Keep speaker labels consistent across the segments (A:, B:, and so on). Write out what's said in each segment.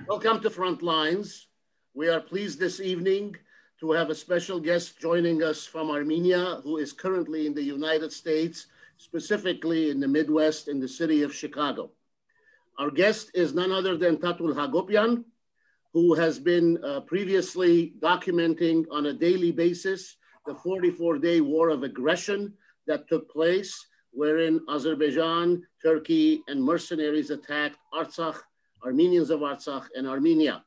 A: Welcome to Frontlines. We are pleased this evening to have a special guest joining us from Armenia, who is currently in the United States, specifically in the Midwest in the city of Chicago. Our guest is none other than Tatul Hakobyan, who has been previously documenting on a daily basis the 44-day war of aggression that took place, wherein Azerbaijan, Turkey, and mercenaries attacked Artsakh, Armenians of Artsakh, and Armenia.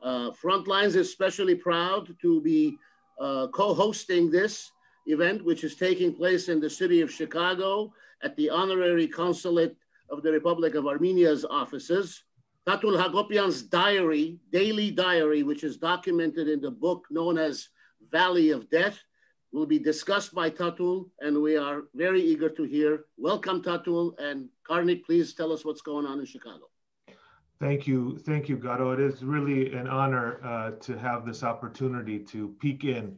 A: Frontlines is especially proud to be co-hosting this event, which is taking place in the city of Chicago at the Honorary Consulate of the Republic of Armenia's offices. Tatul Hakobyan's diary, daily diary, which is documented in the book known as Valley of Death, will be discussed by Tatul, and we are very eager to hear. Welcome, Tatul, and Karnik, please tell us what's going on in Chicago.
B: Thank you, Garo. It is really an honor to have this opportunity to peek in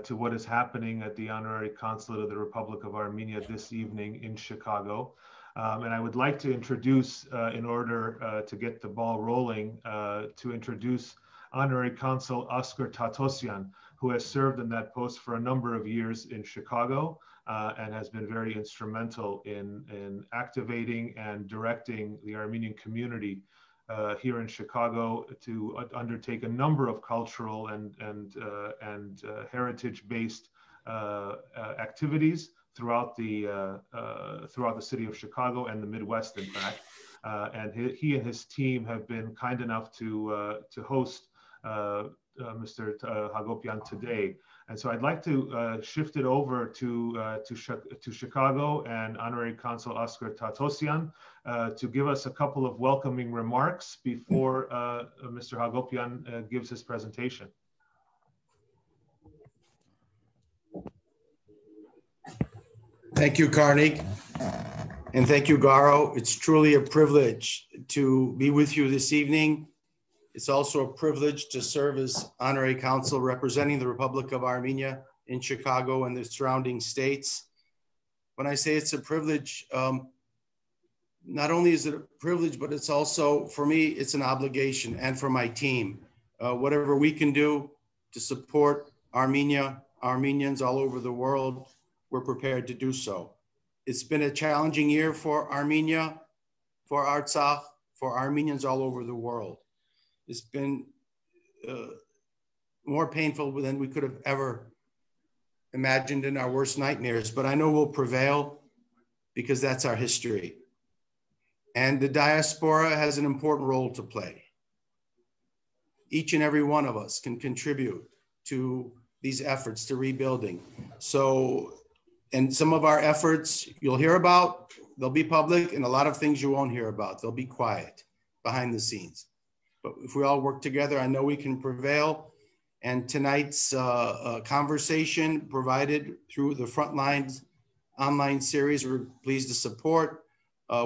B: to what is happening at the Honorary Consulate of the Republic of Armenia this evening in Chicago. And I would like to introduce, in order to get the ball rolling, to introduce Honorary Consul Oscar Tatosyan, who has served in that post for a number of years in Chicago and has been very instrumental in activating and directing the Armenian community here in Chicago to undertake a number of cultural and heritage-based activities throughout the city of Chicago and the Midwest, in fact. And he and his team have been kind enough to host Mr. Hakobyan today. And so I'd like to shift it over to Chicago and Honorary Consul Oscar Tatosyan to give us a couple of welcoming remarks before Mr. Hakobyan gives his presentation.
C: Thank you, Karnik, and thank you, Garo. It's truly a privilege to be with you this evening. It's also a privilege to serve as Honorary Consul representing the Republic of Armenia in Chicago and the surrounding states. When I say it's a privilege, not only is it a privilege, but it's also, for me, it's an obligation, and for my team. Whatever we can do to support Armenia, Armenians all over the world, we're prepared to do so. It's been a challenging year for Armenia, for Artsakh, for Armenians all over the world. It's been more painful than we could have ever imagined in our worst nightmares, but I know we'll prevail because that's our history. And the diaspora has an important role to play. Each and every one of us can contribute to these efforts to rebuilding. So, and some of our efforts you'll hear about, they'll be public, and a lot of things you won't hear about. They'll be quiet behind the scenes. But if we all work together, I know we can prevail. And tonight's conversation provided through the Frontlines online series, we're pleased to support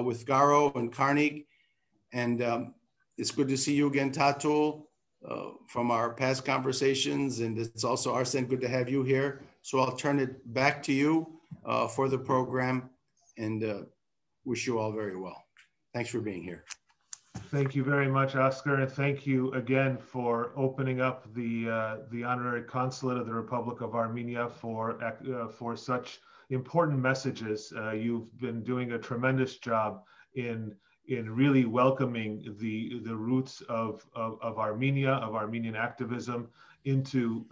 C: with Garo and Karnik. And it's good to see you again, Tatul, from our past conversations. And it's also, Arsen, good to have you here. So I'll turn it back to you for the program, and wish you all very well. Thanks for being here.
B: Thank you very much, Oscar, and thank you again for opening up the Honorary Consulate of the Republic of Armenia for such important messages. You've been doing a tremendous job in really welcoming the roots of Armenia, of Armenian activism, into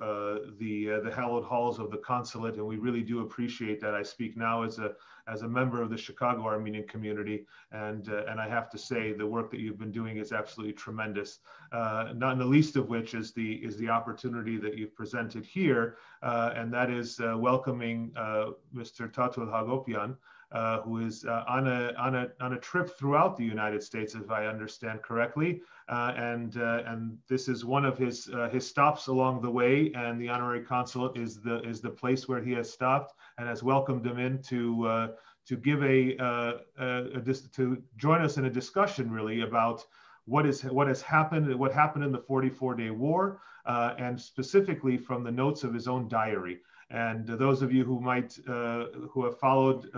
B: the hallowed halls of the consulate, and we really do appreciate that. I speak now as a member of the Chicago Armenian community, and I have to say the work that you've been doing is absolutely tremendous. Not in the least of which is the opportunity that you've presented here, and that is welcoming Mr. Tatul Hakobyan, who is on a trip throughout the United States, if I understand correctly, and this is one of his stops along the way, and the Honorary Consulate is the place where he has stopped and has welcomed him in to give to join us in a discussion really about what happened in the 44-day war, and specifically from the notes of his own diary. And those of you who have followed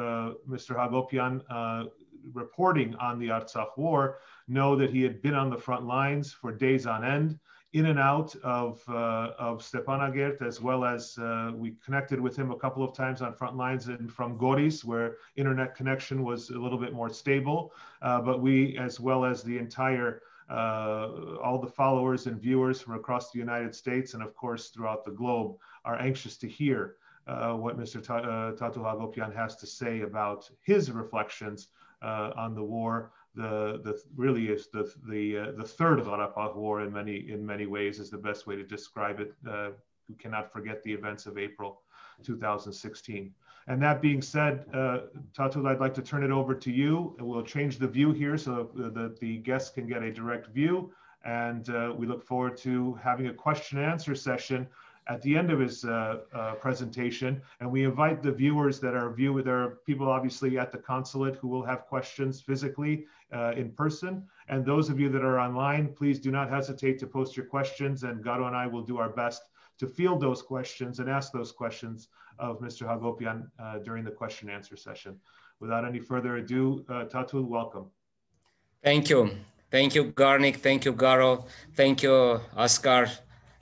B: Mr. Hakobyan reporting on the Artsakh War know that he had been on the front lines for days on end, in and out of Stepanakert, as well as we connected with him a couple of times on front lines and from Goris, where internet connection was a little bit more stable. But we, as well as the entire, all the followers and viewers from across the United States and of course throughout the globe, are anxious to hear what Mr. Tatul Hakobyan has to say about his reflections on the war. Really is the third Karabakh War in many ways is the best way to describe it. We cannot forget the events of April 2016. And that being said, Tatul, I'd like to turn it over to you, and we'll change the view here so that the guests can get a direct view. And we look forward to having a question and answer session at the end of his presentation. And we invite the viewers that are there are people obviously at the consulate who will have questions physically in person. And those of you that are online, please do not hesitate to post your questions, and Garo and I will do our best to field those questions and ask those questions of Mr. Hakobyan during the question and answer session. Without any further ado, Tatul, welcome.
D: Thank you. Thank you, Garnik. Thank you, Garo. Thank you, Oscar,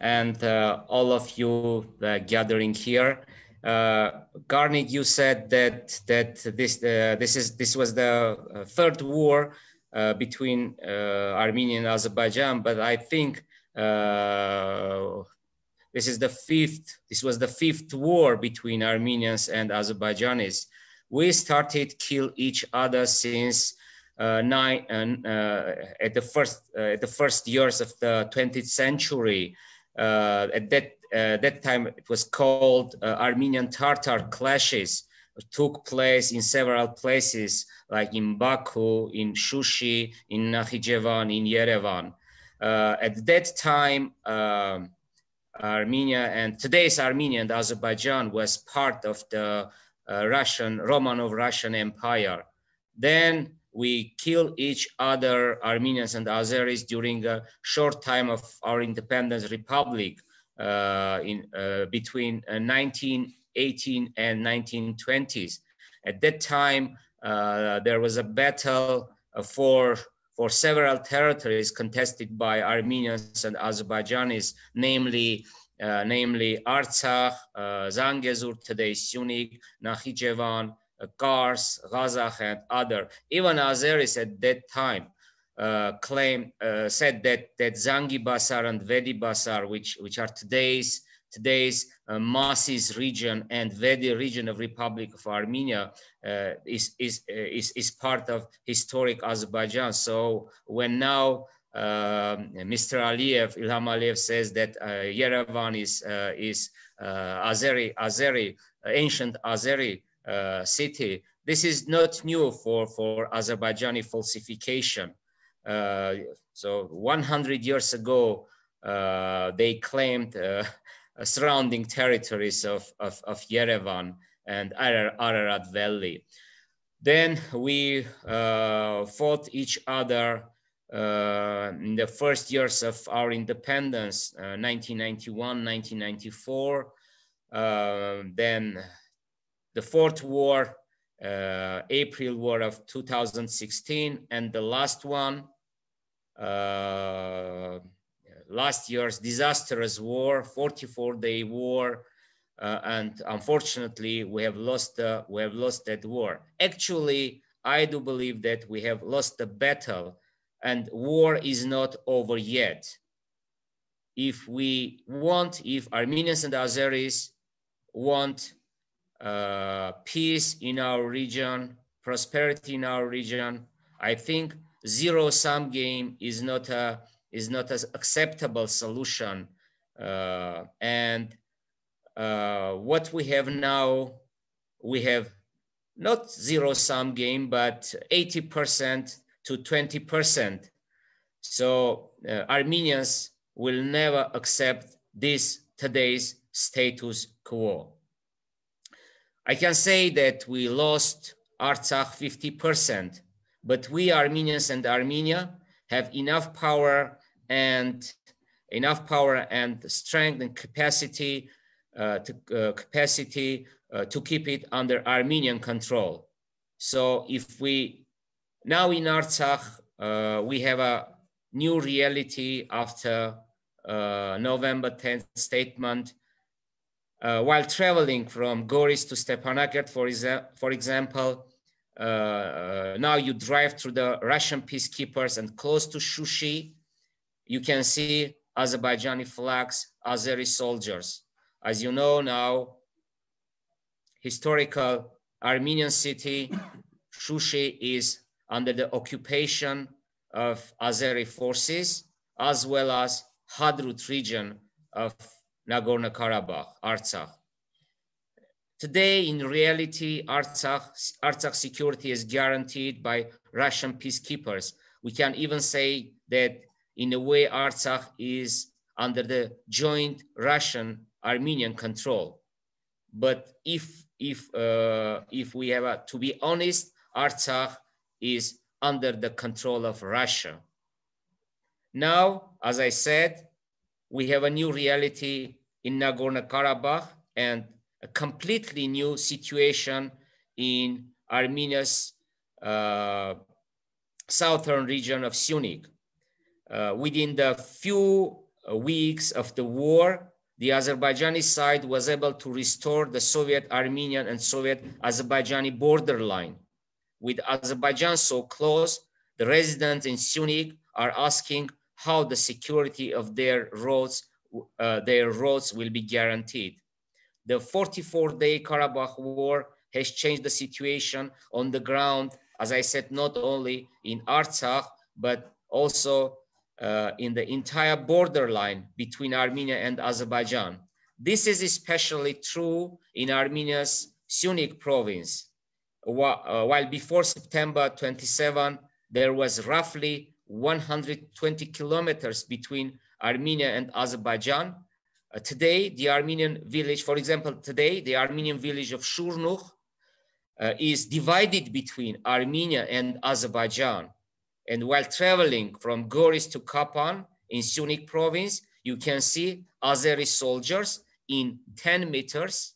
D: and all of you gathering here. Garnik, you said that this was the third war between Armenia and Azerbaijan, but I think this was the fifth war between Armenians and Azerbaijanis. We started kill each other since at the first years of the 20th century. At that time, it was called Armenian-Tartar clashes. It took place in several places, like in Baku, in Shushi, in Nakhichevan, in Yerevan. At that time, Armenia and today's Armenia and Azerbaijan was part of the Romanov-Russian Empire. Then we killed each other, Armenians and Azeris, during a short time of our independence republic between 1918 and 1920s. At that time, there was a battle for several territories contested by Armenians and Azerbaijanis, namely Artsakh, Zangezur, today's Syunik, Nakhichevan, Kars, Kazakh, and other. Even Azeris at that time said that Zangi Basar and Vedi Basar, which are today's Masis region and Vedi region of Republic of Armenia, is part of historic Azerbaijan. So when now Mr. Aliyev, Ilham Aliyev, says that Yerevan is Azeri, ancient Azeri city, this is not new for Azerbaijani falsification. So 100 years ago, they claimed surrounding territories of Yerevan and Ararat Valley. Then we fought each other in the first years of our independence, 1991, 1994. Then the fourth war, April War of 2016, and the last one, last year's disastrous war, 44-day war, and unfortunately we have lost that war. Actually, I do believe that we have lost the battle, and war is not over yet. If Armenians and Azeris want peace in our region, prosperity in our region, I think zero-sum game is not an acceptable solution. And what we have now, we have not zero-sum game, but 80% to 20%. So Armenians will never accept today's status quo. I can say that we lost Artsakh 50%, but we Armenians and Armenia have enough power and strength and capacity to keep it under Armenian control. So if we Now in Artsakh, we have a new reality after November 10th statement. While traveling from Goris to Stepanakert, for example, now you drive through the Russian peacekeepers, and close to Shushi, you can see Azerbaijani flags, Azeri soldiers. As you know now, historical Armenian city, Shushi is under the occupation of Azeri forces, as well as Hadrut region of Nagorno-Karabakh, Artsakh. Today, in reality, Artsakh security is guaranteed by Russian peacekeepers. We can even say that in a way, Artsakh is under the joint Russian-Armenian control. But if we have to be honest, Artsakh is under the control of Russia. Now, as I said, we have a new reality in Nagorno-Karabakh and a completely new situation in Armenia's southern region of Syunik. Within the few weeks of the war, the Azerbaijani side was able to restore the Soviet-Armenian and Soviet-Azerbaijani borderline. With Azerbaijan so close, the residents in Syunik are asking how the security of their roads will be guaranteed. The 44-day Karabakh War has changed the situation on the ground, as I said, not only in Artsakh, but also in the entire borderline between Armenia and Azerbaijan. This is especially true in Armenia's Syunik province. While before September 27, there was roughly 120 kilometers between Armenia and Azerbaijan. Today, the Armenian village, for example, today, the Armenian village of Shurnukh is divided between Armenia and Azerbaijan. And while traveling from Goris to Kapan in Syunik province, you can see Azeri soldiers in 10 meters,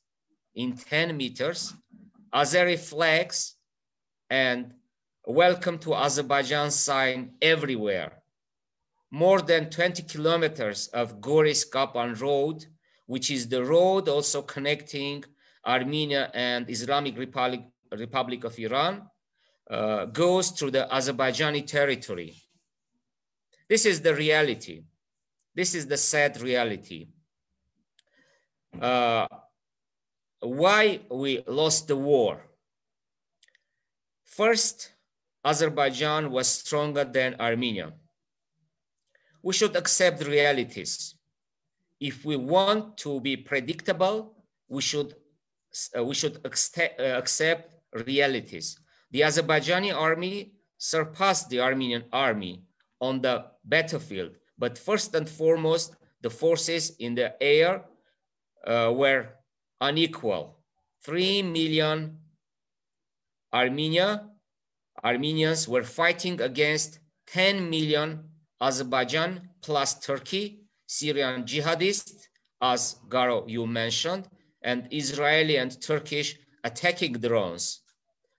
D: Azeri flags, and welcome to Azerbaijan sign everywhere. More than 20 kilometers of Goris-Kapan road, which is the road also connecting Armenia and Islamic Republic of Iran, goes through the Azerbaijani territory. This is the reality. This is the sad reality. Why we lost the war? First, Azerbaijan was stronger than Armenia. We should accept the realities. If we want to be predictable, we should accept realities. The Azerbaijani army surpassed the Armenian army on the battlefield, but first and foremost, the forces in the air were unequal. 3 million Armenians were fighting against 10 million Azerbaijan plus Turkey, Syrian jihadists, as Garo, you mentioned, and Israeli and Turkish attacking drones.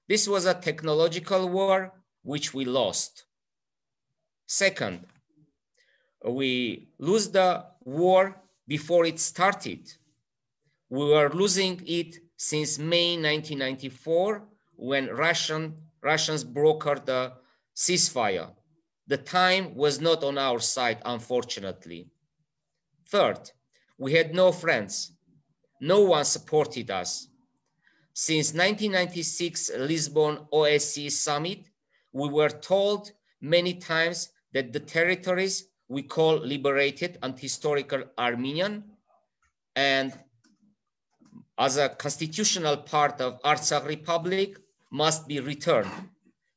D: This was a technological war which we lost. Second, we lose the war before it started. We were losing it since May 1994 when Russians brokered the ceasefire. The time was not on our side, unfortunately. Third, we had no friends. No one supported us. Since 1996 Lisbon OSCE summit, we were told many times that the territories we call liberated and historical Armenian and as a constitutional part of Artsakh Republic must be returned.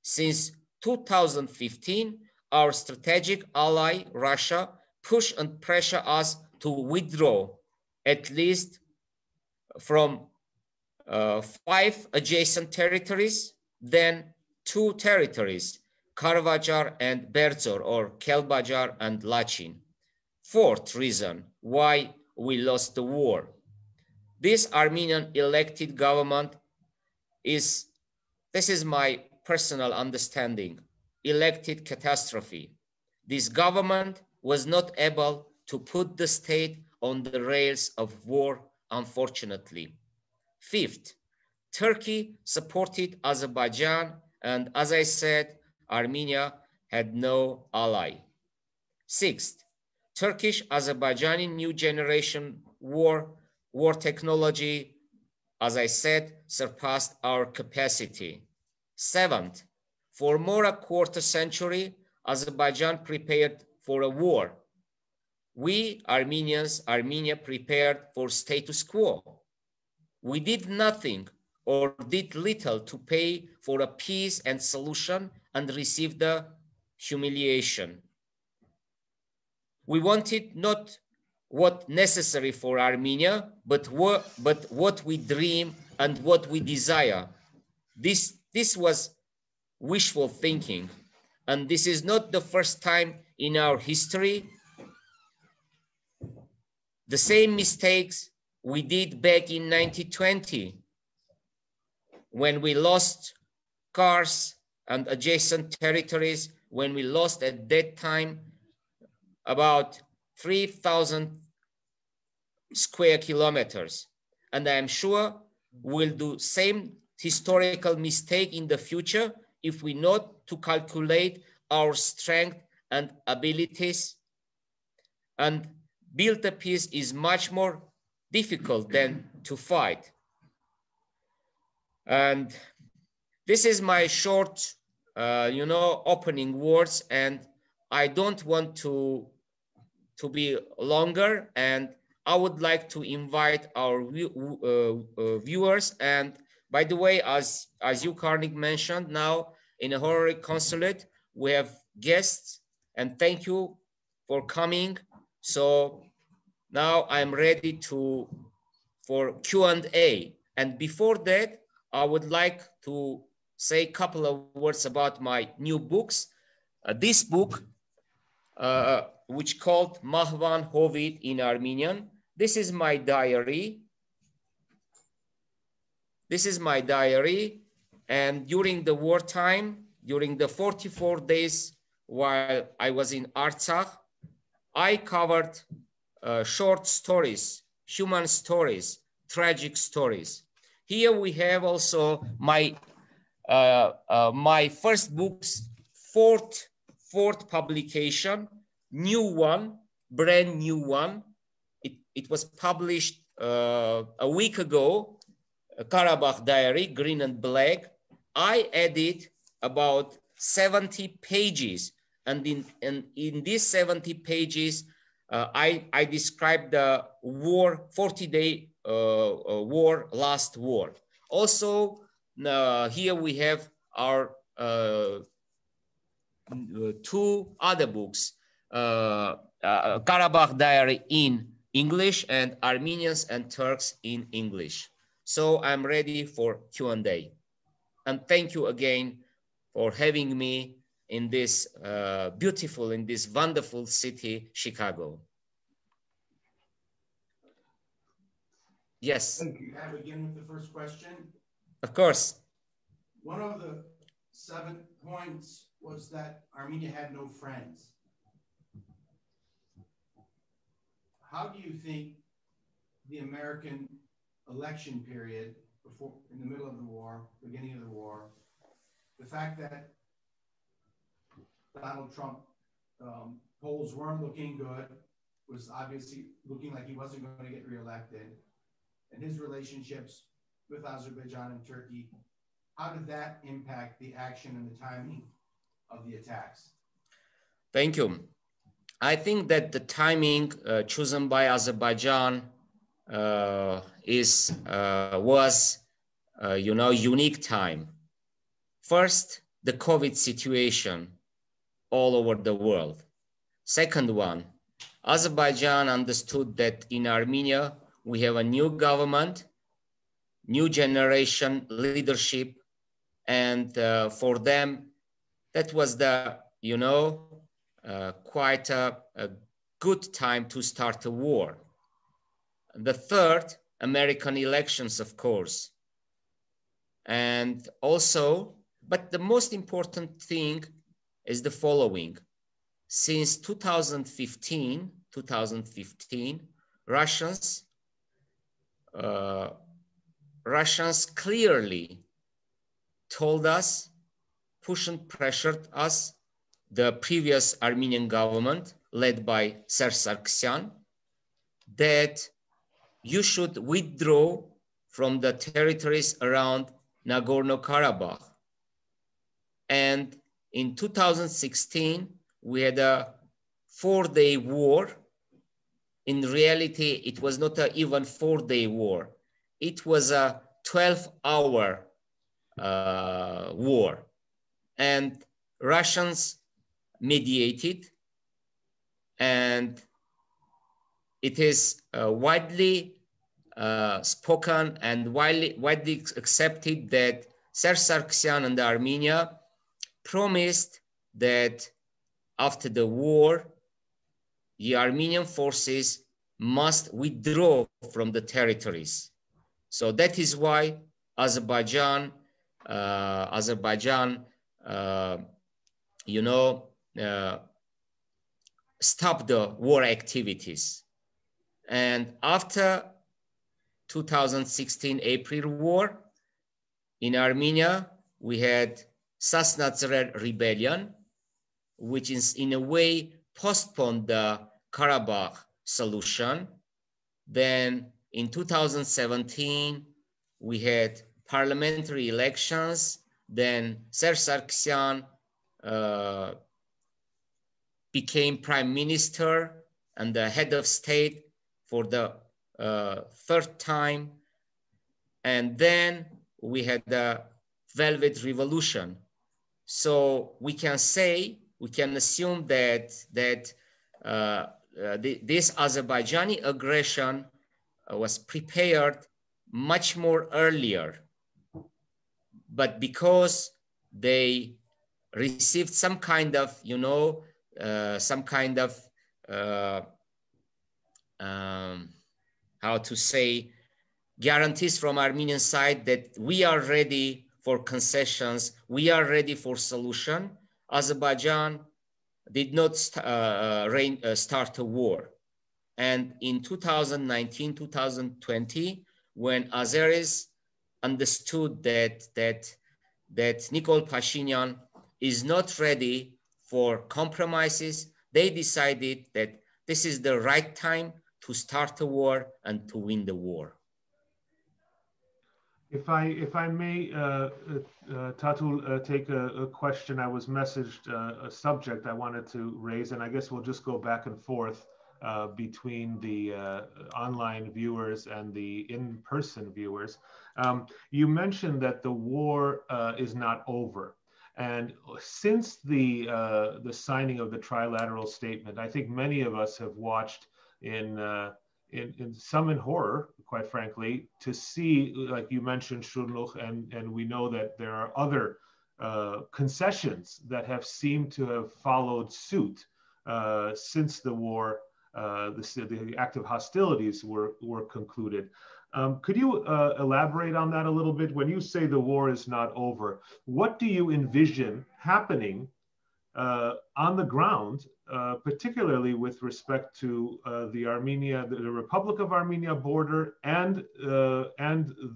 D: Since 2015, our strategic ally, Russia, pushed and pressured us to withdraw at least from 5 adjacent territories, then 2 territories, Karvajar and Berzor, or Kelbajar and Lachin. Fourth reason why we lost the war. This Armenian elected government this is my personal understanding, elected Catastrophe. This government was not able to put the state on the rails of war, unfortunately. Fifth, Turkey supported Azerbaijan, and as I said, Armenia had no ally. Sixth, Turkish-Azerbaijani new generation war technology, as I said, surpassed our capacity. Seventh, for more a quarter century, Azerbaijan prepared for a war. We, Armenia prepared for status quo. We did nothing or did little to pay for a peace and solution and received the humiliation. We wanted not what necessary for Armenia, but what we dream and what we desire. This was wishful thinking, and this is not the first time in our history. The same mistakes we did back in 1920 when we lost Kars and adjacent territories, when we lost at that time about 3,000 square kilometers. And I am sure we'll do same historical mistake in the future if we not to calculate our strength and abilities. And build a peace is much more difficult than to fight. And this is my short, opening words, and I don't want to be longer, and I would like to invite our viewers. And by the way, as you, Karnik, mentioned, now in a Honorary Consulate, we have guests, and thank you for coming. So now I'm ready for Q&A. And before that, I would like to say a couple of words about my new books. This book, which called Mahvan Hovid in Armenian. This is my diary. This is my diary. And during the wartime, during the 44 days while I was in Artsakh, I covered short stories, human stories, tragic stories. Here we have also my my first book's fourth publication, new one, brand new one. It was published a week ago, Karabakh Diary, green and black. I added about 70 pages, and in these 70 pages, I described the war, 40-day war, last war. Also, here we have our two other books, Karabakh Diary in English and Armenians and Turks in English. So I'm ready for Q&A. And thank you again for having me in this beautiful, in this wonderful city, Chicago. Yes.
C: Can I begin with the first question?
D: Of course.
C: One of the 7 points was that Armenia had no friends. How do you think the American election period, before, in the middle of the war, beginning of the war, the fact that Donald Trump polls weren't looking good, was obviously looking like he wasn't going to get reelected, and his relationships with Azerbaijan and Turkey, how did that impact the action and the timing of the attacks?
D: Thank you. I think that the timing chosen by Azerbaijan was unique time. First, the COVID situation all over the world. Second one, Azerbaijan understood that in Armenia we have a new government, new generation leadership, and for them that was the quite a good time to start a war. The third, American elections, of course. And also But the most important thing is the following. Since 2015, Russians clearly told us, pushed and pressured us, the previous Armenian government led by Serge Sargsyan, that you should withdraw from the territories around Nagorno-Karabakh. And in 2016, we had a 4-day war. In reality, it was not an even 4-day war. It was a 12-hour war. And Russians mediated, and it is widely spoken and widely accepted that Serge Sargsyan and Armenia promised that after the war, the Armenian forces must withdraw from the territories. So that is why Azerbaijan, stopped the war activities. And after 2016 April war, in Armenia, we had Sasnatzer rebellion, which is in a way postponed the Karabakh solution. Then in 2017, we had parliamentary elections. Then Serge Sargsyan became prime minister and the head of state for the third time. And then we had the Velvet Revolution. So we can say, we can assume that this Azerbaijani aggression was prepared much more earlier. But because they received some kind of, how to say, guarantees from Armenian side that we are ready for concessions, we are ready for solution, Azerbaijan did not start a war. And in 2019, 2020, when Azeris understood that Nikol Pashinyan is not ready for compromises, they decided that this is the right time to start a war and to win the war.
B: If I may, Tatul, take a question. I was messaged a subject I wanted to raise, and I guess we'll just go back and forth between the online viewers and the in-person viewers. You mentioned that the war is not over. And since the signing of the trilateral statement, I think many of us have watched in some in horror, quite frankly, to see, like you mentioned, Shurluch, and we know that there are other concessions that have seemed to have followed suit since the war, the active hostilities were concluded. Could you elaborate on that a little bit? When you say the war is not over, what do you envision happening on the ground, particularly with respect to the Republic of Armenia border and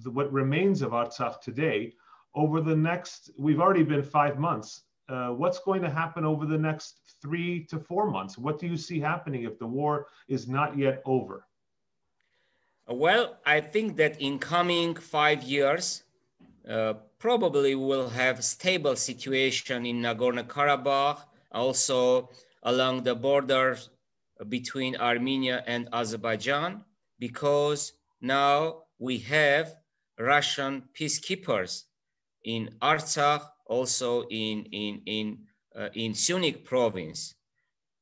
B: what remains of Artsakh today over the next, we've already been 5 months. What's going to happen over the next 3 to 4 months? What do you see happening if the war is not yet over?
D: Well, I think that in coming 5 years, probably we'll have stable situation in Nagorno-Karabakh, also along the borders between Armenia and Azerbaijan, because now we have Russian peacekeepers in Artsakh, also in Syunik province.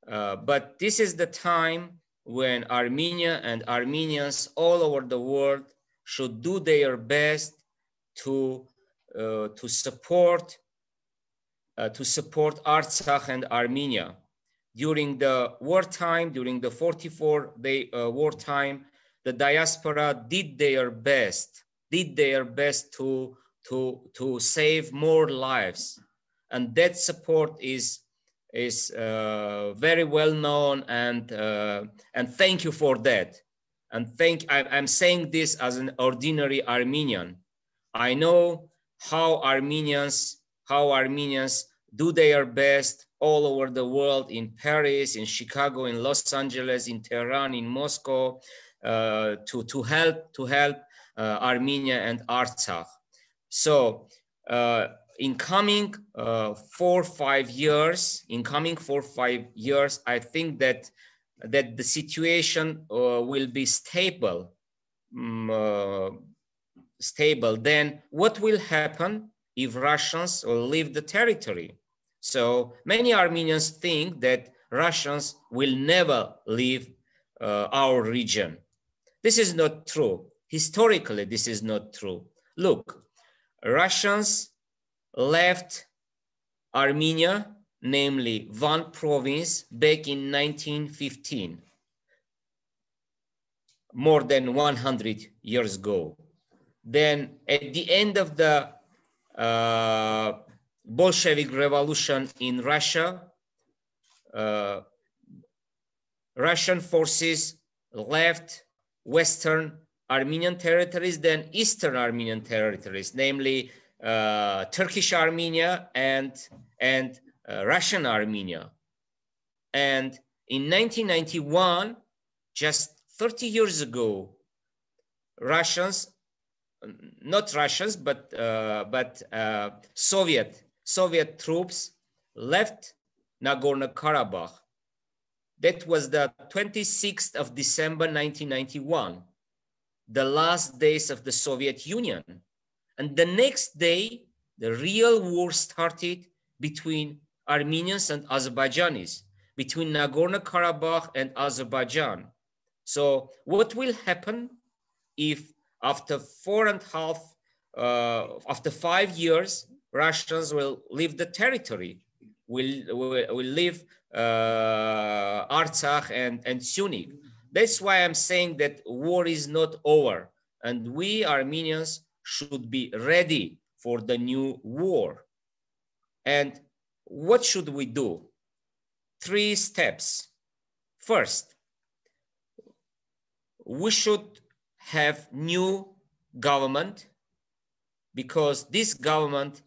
D: But this is the time when Armenia and Armenians all over the world should do their best to support Artsakh and Armenia. During the wartime, during the 44-day wartime, the diaspora did their best to to save more lives. And that support is very well known, and thank you for that. And I'm saying this as an ordinary Armenian. I know how Armenians do their best all over the world, in Paris, in Chicago, in Los Angeles, in Tehran, in Moscow, to help Armenia and Artsakh. So in coming 4 or 5 years, I think that the situation will be stable. Then what will happen if Russians will leave the territory? So many Armenians think that Russians will never leave our region. This is not true. Historically, this is not true. Look, Russians left Armenia, namely one province, back in 1915, more than 100 years ago. Then at the end of the Bolshevik Revolution in Russia, Russian forces left Western Armenian territories, then Eastern Armenian territories, namely Turkish Armenia and Russian Armenia. And in 1991, just 30 years ago, Soviet troops left Nagorno-Karabakh. That was the 26th of December 1991, the last days of the Soviet Union. And the next day, the real war started between Armenians and Azerbaijanis, between Nagorno-Karabakh and Azerbaijan. So what will happen if after 5 years, Russians will leave the territory, will leave Artsakh and Syunik? That's why I'm saying that war is not over, and we Armenians should be ready for the new war. And what should we do? 3 steps. First, we should have new government, because this government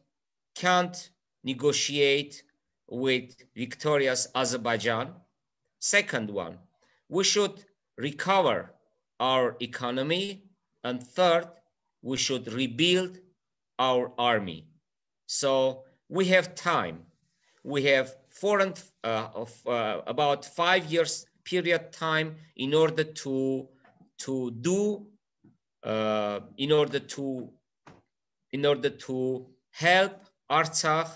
D: can't negotiate with victorious Azerbaijan. Second one, we should recover our economy. And third, we should rebuild our army. So we have time. We have about 5 years period time in order to help Artsakh.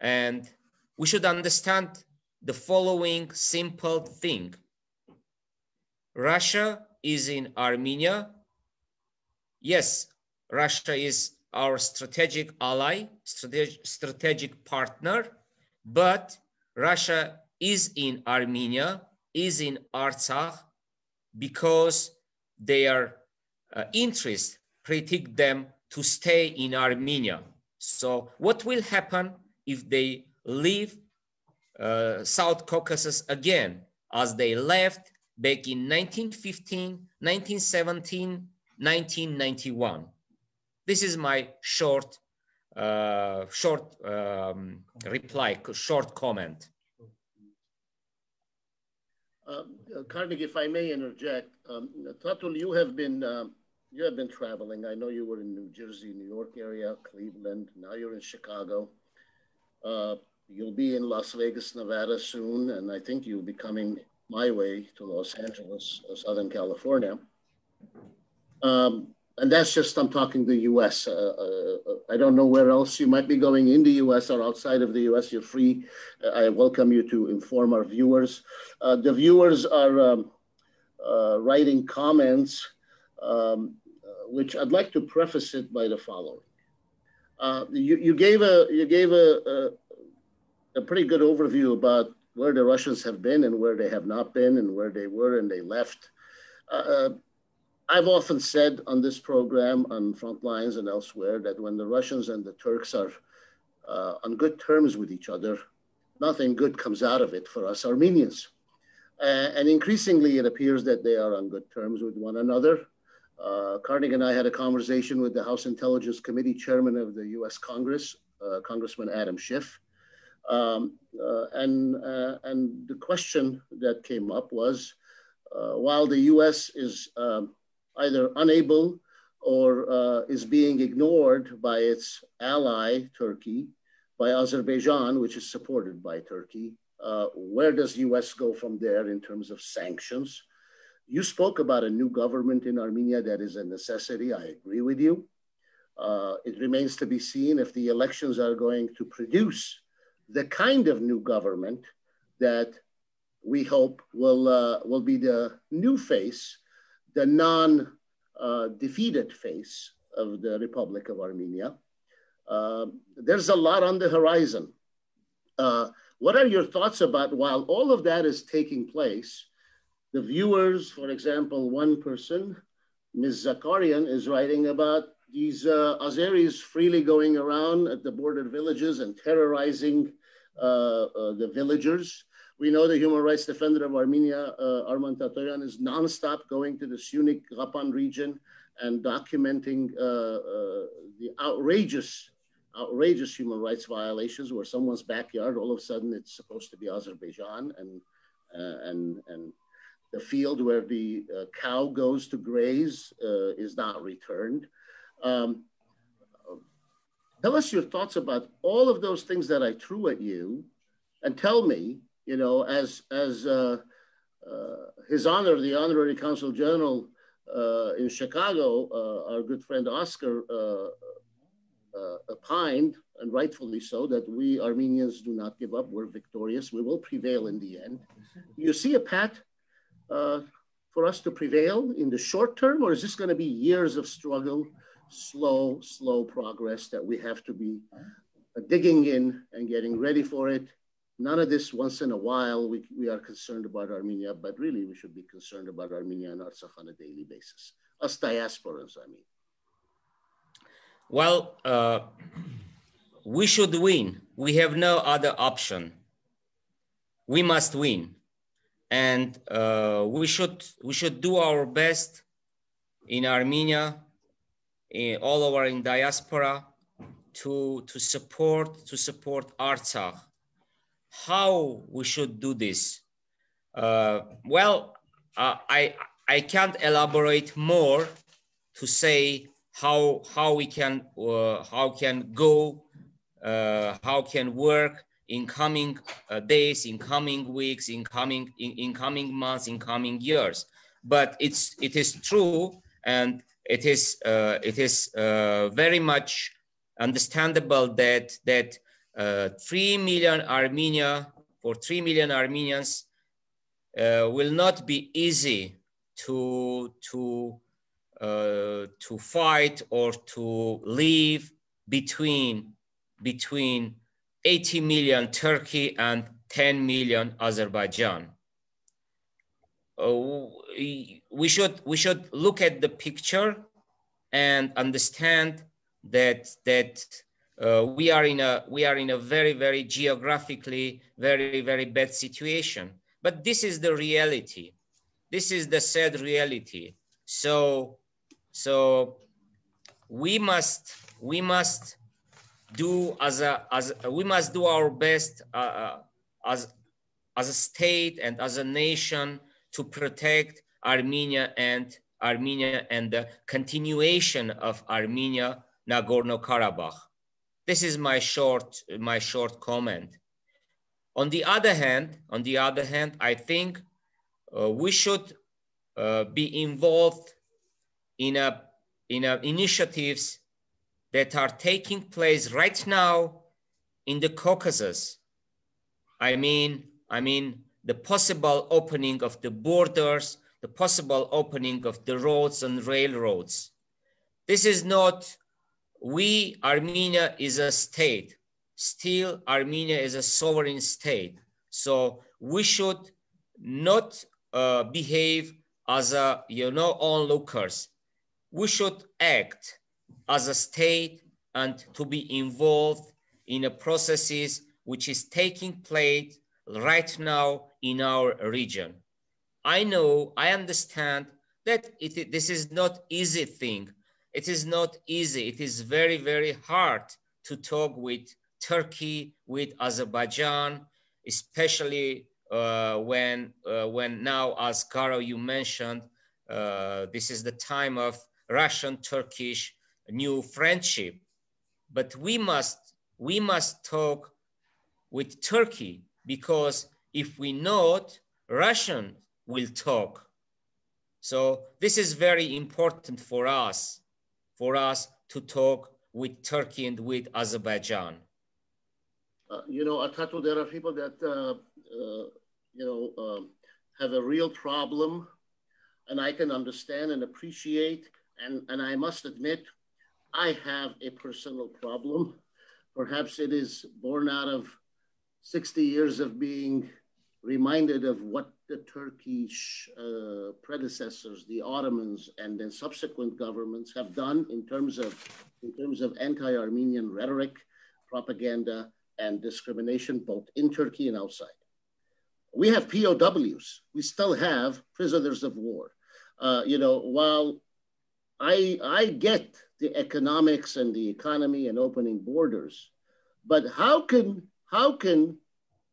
D: And we should understand the following simple thing. Russia is in Armenia. Yes, Russia is our strategic ally, strategic partner, but Russia is in Armenia, is in Artsakh, because their interests predict them to stay in Armenia. So what will happen if they leave South Caucasus again, as they left back in 1915, 1917, 1991? This is my short reply, short comment.
A: Karnik, if I may interject, Tatul, you have been traveling. I know you were in New Jersey, New York area, Cleveland. Now you're in Chicago. You'll be in Las Vegas, Nevada soon, and I think you'll be coming my way to Los Angeles, Southern California. And that's just, I'm talking the US. I don't know where else you might be going in the US or outside of the US. You're free. I welcome you to inform our viewers. The viewers are writing comments, which I'd like to preface it by the following. You gave a pretty good overview about where the Russians have been and where they have not been and where they were and they left. I've often said on this program, on Frontlines and elsewhere, that when the Russians and the Turks are on good terms with each other, nothing good comes out of it for us Armenians. And increasingly, it appears that they are on good terms with one another. Karnik and I had a conversation with the House Intelligence Committee chairman of the US Congress, Congressman Adam Schiff. And the question that came up was, while the US is either unable or is being ignored by its ally, Turkey, by Azerbaijan, which is supported by Turkey, where does US go from there in terms of sanctions? You spoke about a new government in Armenia that is a necessity. I agree with you. It remains to be seen if the elections are going to produce the kind of new government that we hope will be the new face, the non-defeated face of the Republic of Armenia. There's a lot on the horizon. What are your thoughts about, while all of that is taking place, the viewers, for example, one person, Ms. Zakarian, is writing about these Azeris freely going around at the border villages and terrorizing the villagers. We know the human rights defender of Armenia, Arman Tatoyan, is nonstop going to the Sunik Ghapan region and documenting the outrageous human rights violations, where someone's backyard, all of a sudden it's supposed to be Azerbaijan, and the field where the cow goes to graze is not returned. Tell us your thoughts about all of those things that I threw at you, and tell me, you know, as His Honor, the Honorary Consul General in Chicago, our good friend Oscar, opined, and rightfully so, that we Armenians do not give up. We're victorious. We will prevail in the end. You see a path for us to prevail in the short term, or is this going to be years of struggle, slow progress that we have to be digging in and getting ready for it? None of this once in a while. We are concerned about Armenia, but really we should be concerned about Armenia and Artsakh on a daily basis. Us diasporans, I mean.
D: Well, we should win. We have no other option. We must win, and we should do our best in Armenia, all over in diaspora, to support Artsakh. How we should do this? Well, I can't elaborate more to say how we can work in coming days, in coming weeks, in coming months, in coming years. But it is true, and it is very much understandable that 3 million Armenians will not be easy to fight or to live between 80 million Turkey and 10 million Azerbaijan. We should look at the picture and understand that we are in a very geographically very bad situation. But this is the reality. This is the sad reality. So we must do our best as a state and as a nation to protect Armenia and the continuation of Armenia, Nagorno-Karabakh. This is my short comment. On the other hand, I think we should be involved in initiatives that are taking place right now in the Caucasus. I mean the possible opening of the borders, the possible opening of the roads and railroads. This is not, Armenia is a state. Still, Armenia is a sovereign state. So we should not behave as a, onlookers. We should act as a state and to be involved in the processes which is taking place right now in our region. I know, I understand that this is not easy thing. It is not easy. It is very, very hard to talk with Turkey, with Azerbaijan, especially when now, as Garo, you mentioned, this is the time of Russian-Turkish new friendship. But we must talk with Turkey, because if we not, Russian will talk. So this is very important for us to talk with Turkey and with Azerbaijan.
A: Tatul, there are people that, have a real problem, and I can understand and appreciate, and I must admit, I have a personal problem. Perhaps it is born out of 60 years of being reminded of what the Turkish predecessors, the Ottomans, and then subsequent governments have done in terms of anti-Armenian rhetoric, propaganda, and discrimination, both in Turkey and outside. We have POWs. We still have prisoners of war. While I get the economics and the economy and opening borders, but how can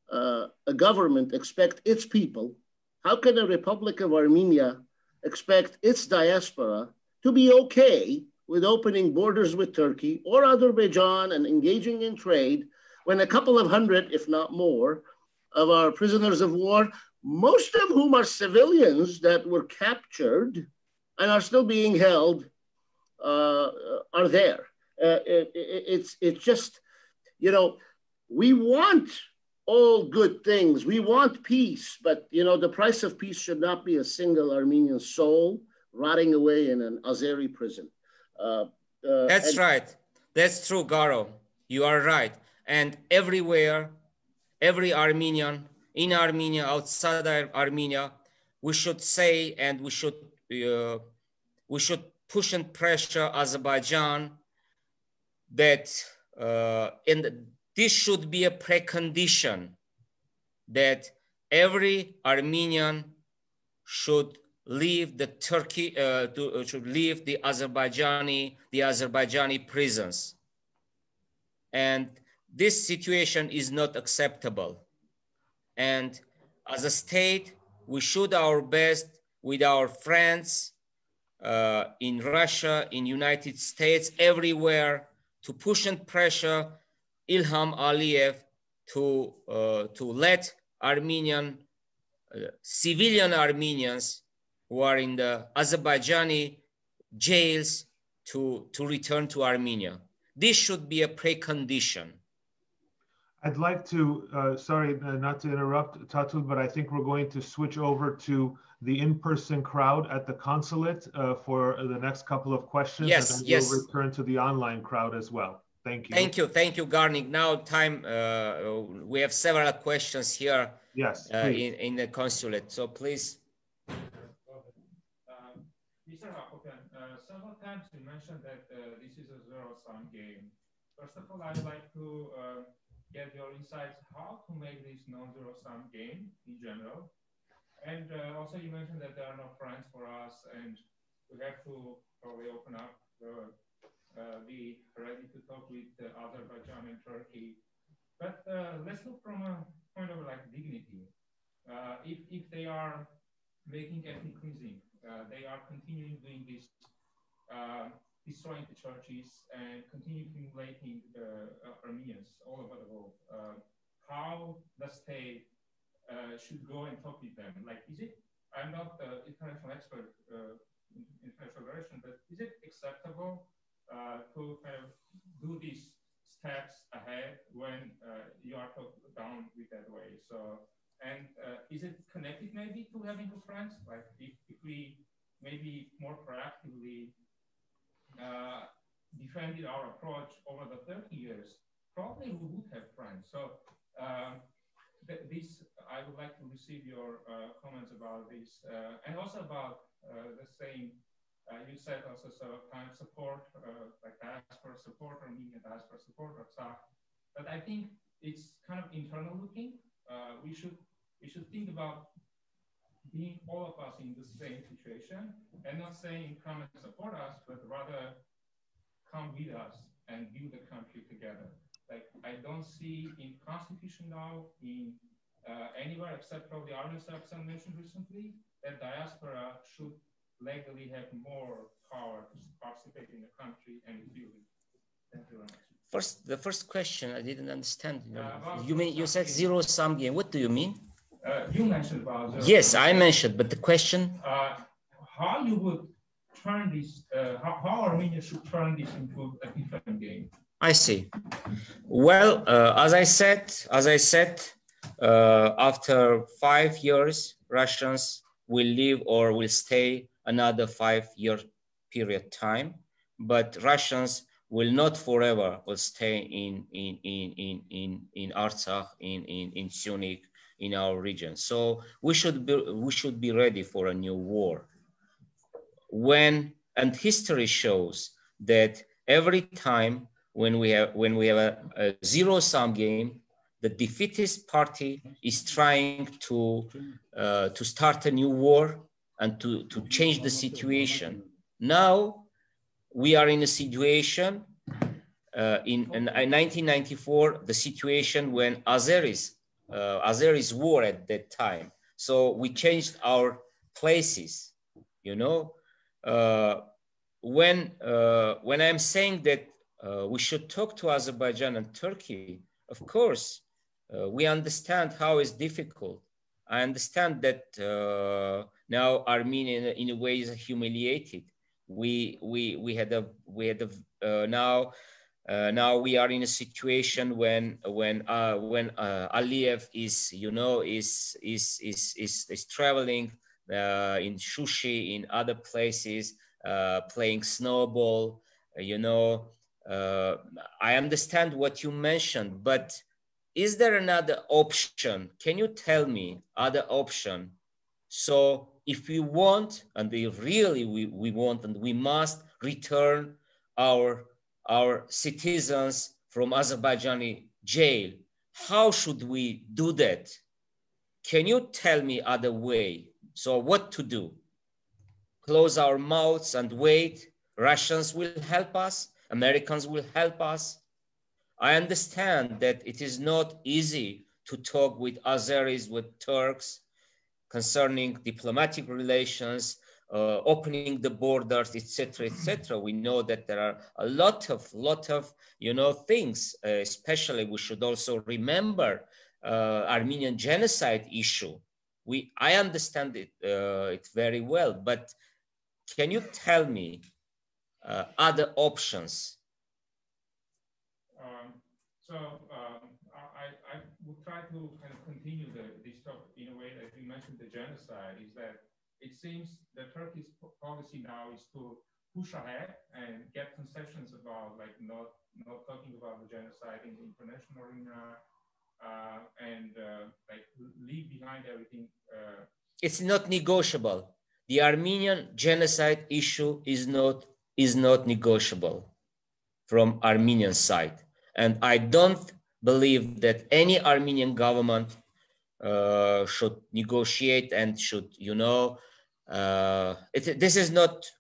A: a government expect its people, how can a Republic of Armenia expect its diaspora to be okay with opening borders with Turkey or Azerbaijan and engaging in trade when a couple of hundred, if not more, of our prisoners of war, most of whom are civilians that were captured and are still being held, are there? It's just, we want all good things. We want peace, but the price of peace should not be a single Armenian soul rotting away in an Azeri prison.
D: That's right. That's true, Garo. You are right. And everywhere, every Armenian, in Armenia, outside Armenia, we should say, and we should push and pressure Azerbaijan that this should be a precondition that every Armenian should leave the should leave the Azerbaijani prisons. And this situation is not acceptable. And as a state, we should do our best with our friends in Russia, in United States, everywhere, to push and pressure Ilham Aliyev to let civilian Armenians who are in the Azerbaijani jails to return to Armenia. This should be a precondition.
B: I'd like to, sorry not to interrupt, Tatul, but I think we're going to switch over to the in-person crowd at the consulate for the next couple of questions.
D: Yes,
B: and then
D: yes.
B: We'll return to the online crowd as well. Thank you.
D: Thank you, Garnik. Now we have several questions here.
B: Yes,
D: in the consulate. So please.
E: Mr. Hakobyan, several times you mentioned that this is a zero-sum game. First of all, I'd like to get your insights how to make this non-zero-sum game in general. And also you mentioned that there are no friends for us and we have to probably open up, be ready to talk with Azerbaijan and Turkey. But let's look from a point of dignity. If they are making ethnic cleansing, they are continuing doing this, destroying the churches and continue humiliating the Armenians all over the world. How the state should go and talk with them? Is it, I'm not the international expert in international relations, but is it acceptable to kind of do these steps ahead when you are talked down with that way? So, and is it connected maybe to having good friends? If we maybe more proactively defended our approach over the 30 years, probably we would have friends. So this, I would like to receive your comments about this, and also about the same. You said also several times support, like diaspora support, Armenian diaspora support, Artsakh. But I think it's kind of internal looking. We should think about being all of us in the same situation, and not saying come and support us, but rather come with us and build the country together. Like I don't see in constitution now in anywhere except probably Armenian representative mentioned recently that diaspora should legally have more power to participate in the country and building. Thank you very much.
D: The first question I didn't understand. You mean you said zero-sum game? What do you mean?
E: You mentioned about
D: yes, I mentioned, but the question
E: how you would turn this, how Armenia should turn this into a different game.
D: I see. Well, as I said, after 5 years, Russians will leave or will stay another 5-year period time, but Russians will not forever will stay in Artsakh, in Syunik, in our region. So we should be ready for a new war. And history shows that every time when we have a zero-sum game, the defeatist party is trying to start a new war and to change the situation. Now we are in a situation in 1994, the situation when Azeris war at that time. So we changed our places, you know. When I'm saying that we should talk to Azerbaijan and Turkey, of course, we understand how it's difficult. I understand that now Armenia in a way is humiliated. Now we are in a situation when Aliyev is, you know, is traveling in Shushi, in other places, playing snowball, you know. I understand what you mentioned, but is there another option? Can you tell me other option? So if we want, and we want, and we must return our citizens from Azerbaijani jail, how should we do that? Can you tell me other way? So what to do? Close our mouths and wait? Russians will help us. Americans will help us. I understand that it is not easy to talk with Azeris, with Turks, concerning diplomatic relations, opening the borders, etc., etc. We know that there are a lot of you know things. Especially, we should also remember Armenian genocide issue. I understand it very well, but can you tell me other options?
E: I would try to kind of continue this topic in a way that you mentioned the genocide, is that it seems the Turkish policy now is to push ahead and get concessions about like not talking about the genocide in the international arena like leave behind everything.
D: It's not negotiable. The Armenian genocide issue is not negotiable from Armenian side. And I don't believe that any Armenian government should negotiate and should, you know, this is not,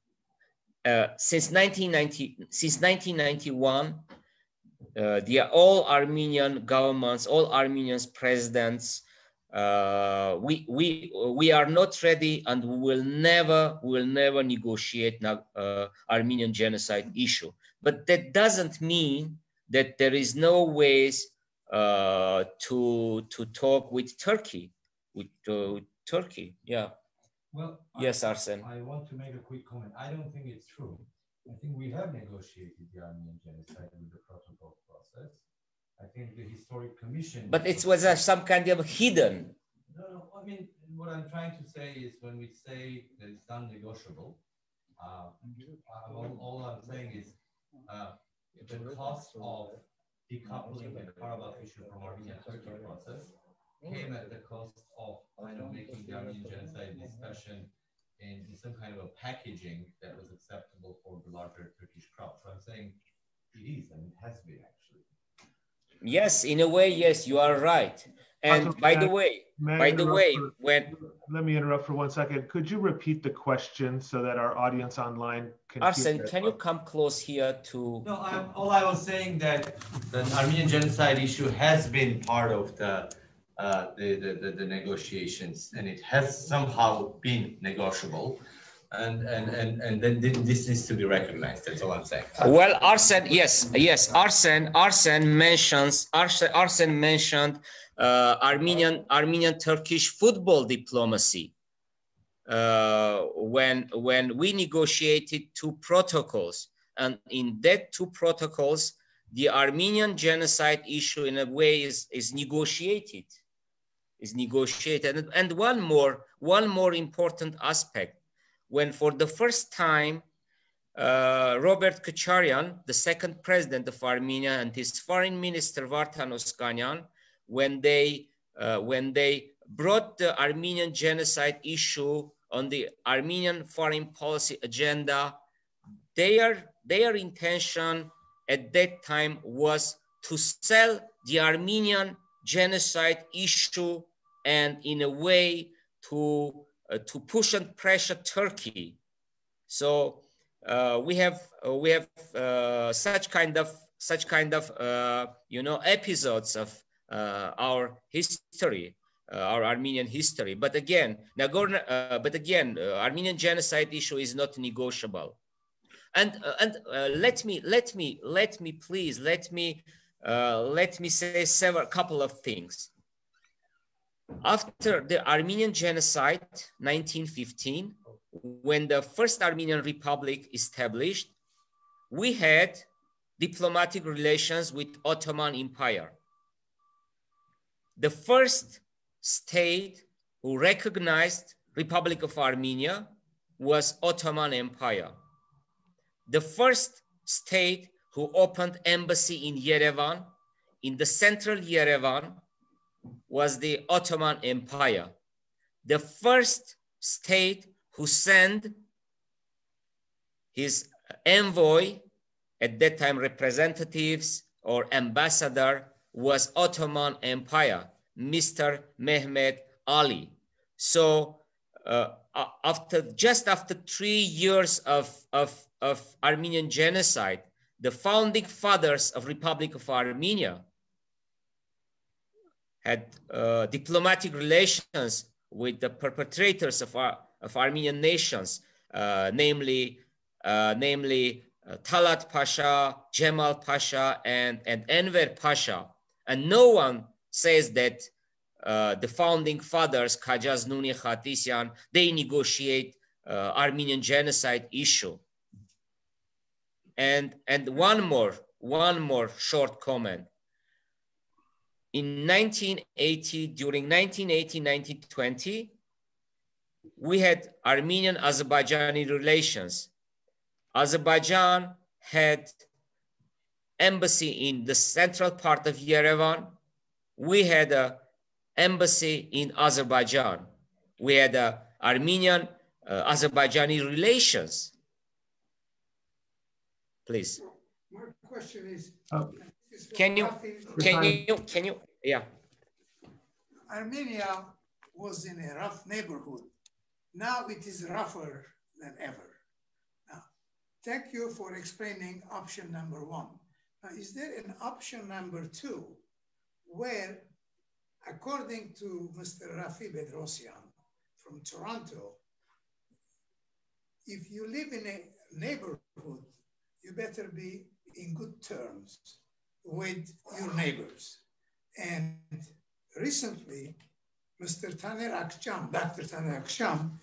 D: since 1991, all Armenian governments, all Armenians presidents, we are not ready, and we will never negotiate Armenian genocide issue. But that doesn't mean that there is no ways to talk with Turkey, Turkey. Yeah.
F: Well,
D: yes, Arsen.
F: I want to make a quick comment. I don't think it's true. I think we have negotiated the Armenian genocide with the protocol process. I think the historic commission.
D: But it was some kind of hidden.
F: No, I mean, what I'm trying to say is when we say that it's non-negotiable, all I'm saying is the cost of decoupling the Karabakh issue from Armenian Turkey process came at the cost of making the Armenian genocide discussion in some kind of a packaging that was acceptable for the larger Turkish crowd. So I'm saying it is, and it has been actually.
D: Yes, in a way, yes, you are right. And by the way,
B: let me interrupt for 1 second. Could you repeat the question so that our audience online can
D: Arsen, can you come close here to...
F: No, all I was saying that the Armenian genocide issue has been part of the negotiations, and it has somehow been negotiable. And then this needs to be recognized. That's all I'm saying.
D: Well, Arsen, yes, Arsen mentioned Armenian Turkish football diplomacy when we negotiated 2 protocols, and in that 2 protocols, the Armenian genocide issue in a way is negotiated. And one more important aspect. When for the first time, Robert Kacharyan, the 2nd president of Armenia, and his foreign minister Vartan Oskanyan, when they brought the Armenian genocide issue on the Armenian foreign policy agenda, their intention at that time was to sell the Armenian genocide issue and in a way to push and pressure Turkey. So we have such kind of episodes of our history, our Armenian history. But again, Armenian genocide issue is not negotiable. And let me say couple of things. After the Armenian genocide, 1915, when the first Armenian Republic established, we had diplomatic relations with Ottoman Empire. The first state who recognized Republic of Armenia was Ottoman Empire. The first state who opened embassy in Yerevan, in the central Yerevan, was the Ottoman Empire. The first state who sent his envoy, at that time representatives or ambassador, was Ottoman Empire, Mr. Mehmet Ali. So just after 3 years of Armenian genocide, the founding fathers of Republic of Armenia had diplomatic relations with the perpetrators of Armenian nations, namely Talat Pasha, Cemal Pasha, and Enver Pasha. And no one says that the founding fathers, Kajaz Nuni Khatisyan, they negotiate Armenian genocide issue. And one more short comment. In 1980, during 1980-1920, we had Armenian-Azerbaijani relations. Azerbaijan had embassy in the central part of Yerevan. We had an embassy in Azerbaijan. We had Armenian-Azerbaijani relations. Please.
G: My question is,
D: can you, yeah.
G: Armenia was in a rough neighborhood. Now it is rougher than ever. Now, thank you for explaining option number 1. Now, is there an option number 2 where, according to Mr. Rafi Bedrosian from Toronto, if you live in a neighborhood, you better be in good terms with your neighbors. And recently, Mr. Taner Akşam, Dr. Taner Akşam,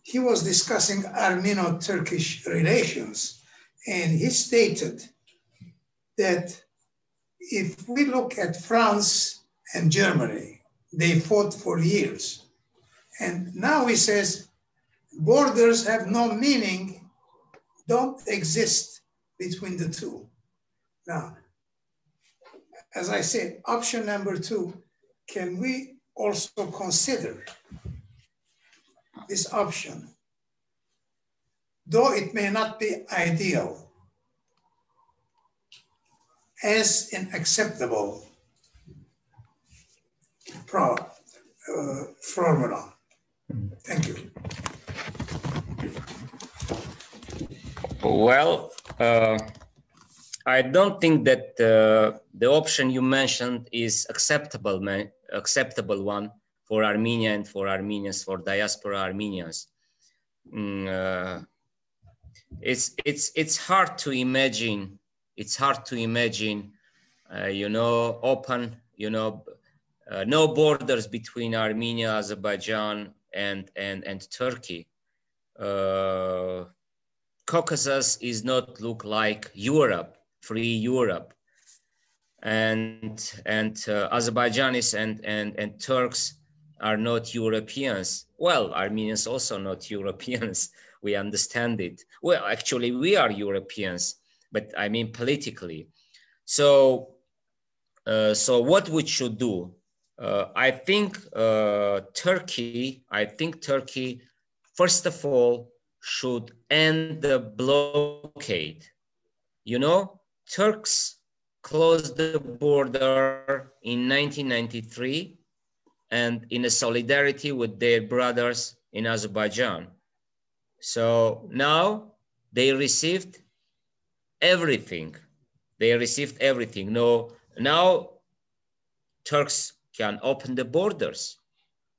G: he was discussing Armeno-Turkish relations, and he stated that if we look at France and Germany, they fought for years. And now he says, borders have no meaning, don't exist between the two. Now, as I said, option number 2, can we also consider this option, though it may not be ideal, as an acceptable formula? Thank you.
D: Well, I don't think that the option you mentioned is acceptable one for Armenia and for Armenians, for diaspora Armenians. It's hard to imagine. It's hard to imagine, open, no borders between Armenia, Azerbaijan, and Turkey. Caucasus is not look like Europe, free Europe, and Azerbaijanis and Turks are not Europeans. Well, Armenians also not Europeans. We understand it. Well, actually, we are Europeans, but I mean politically. So, what we should do? I think Turkey. First of all, should end the blockade. Turks closed the border in 1993 and in a solidarity with their brothers in Azerbaijan. So now they received everything. No, now Turks can open the borders.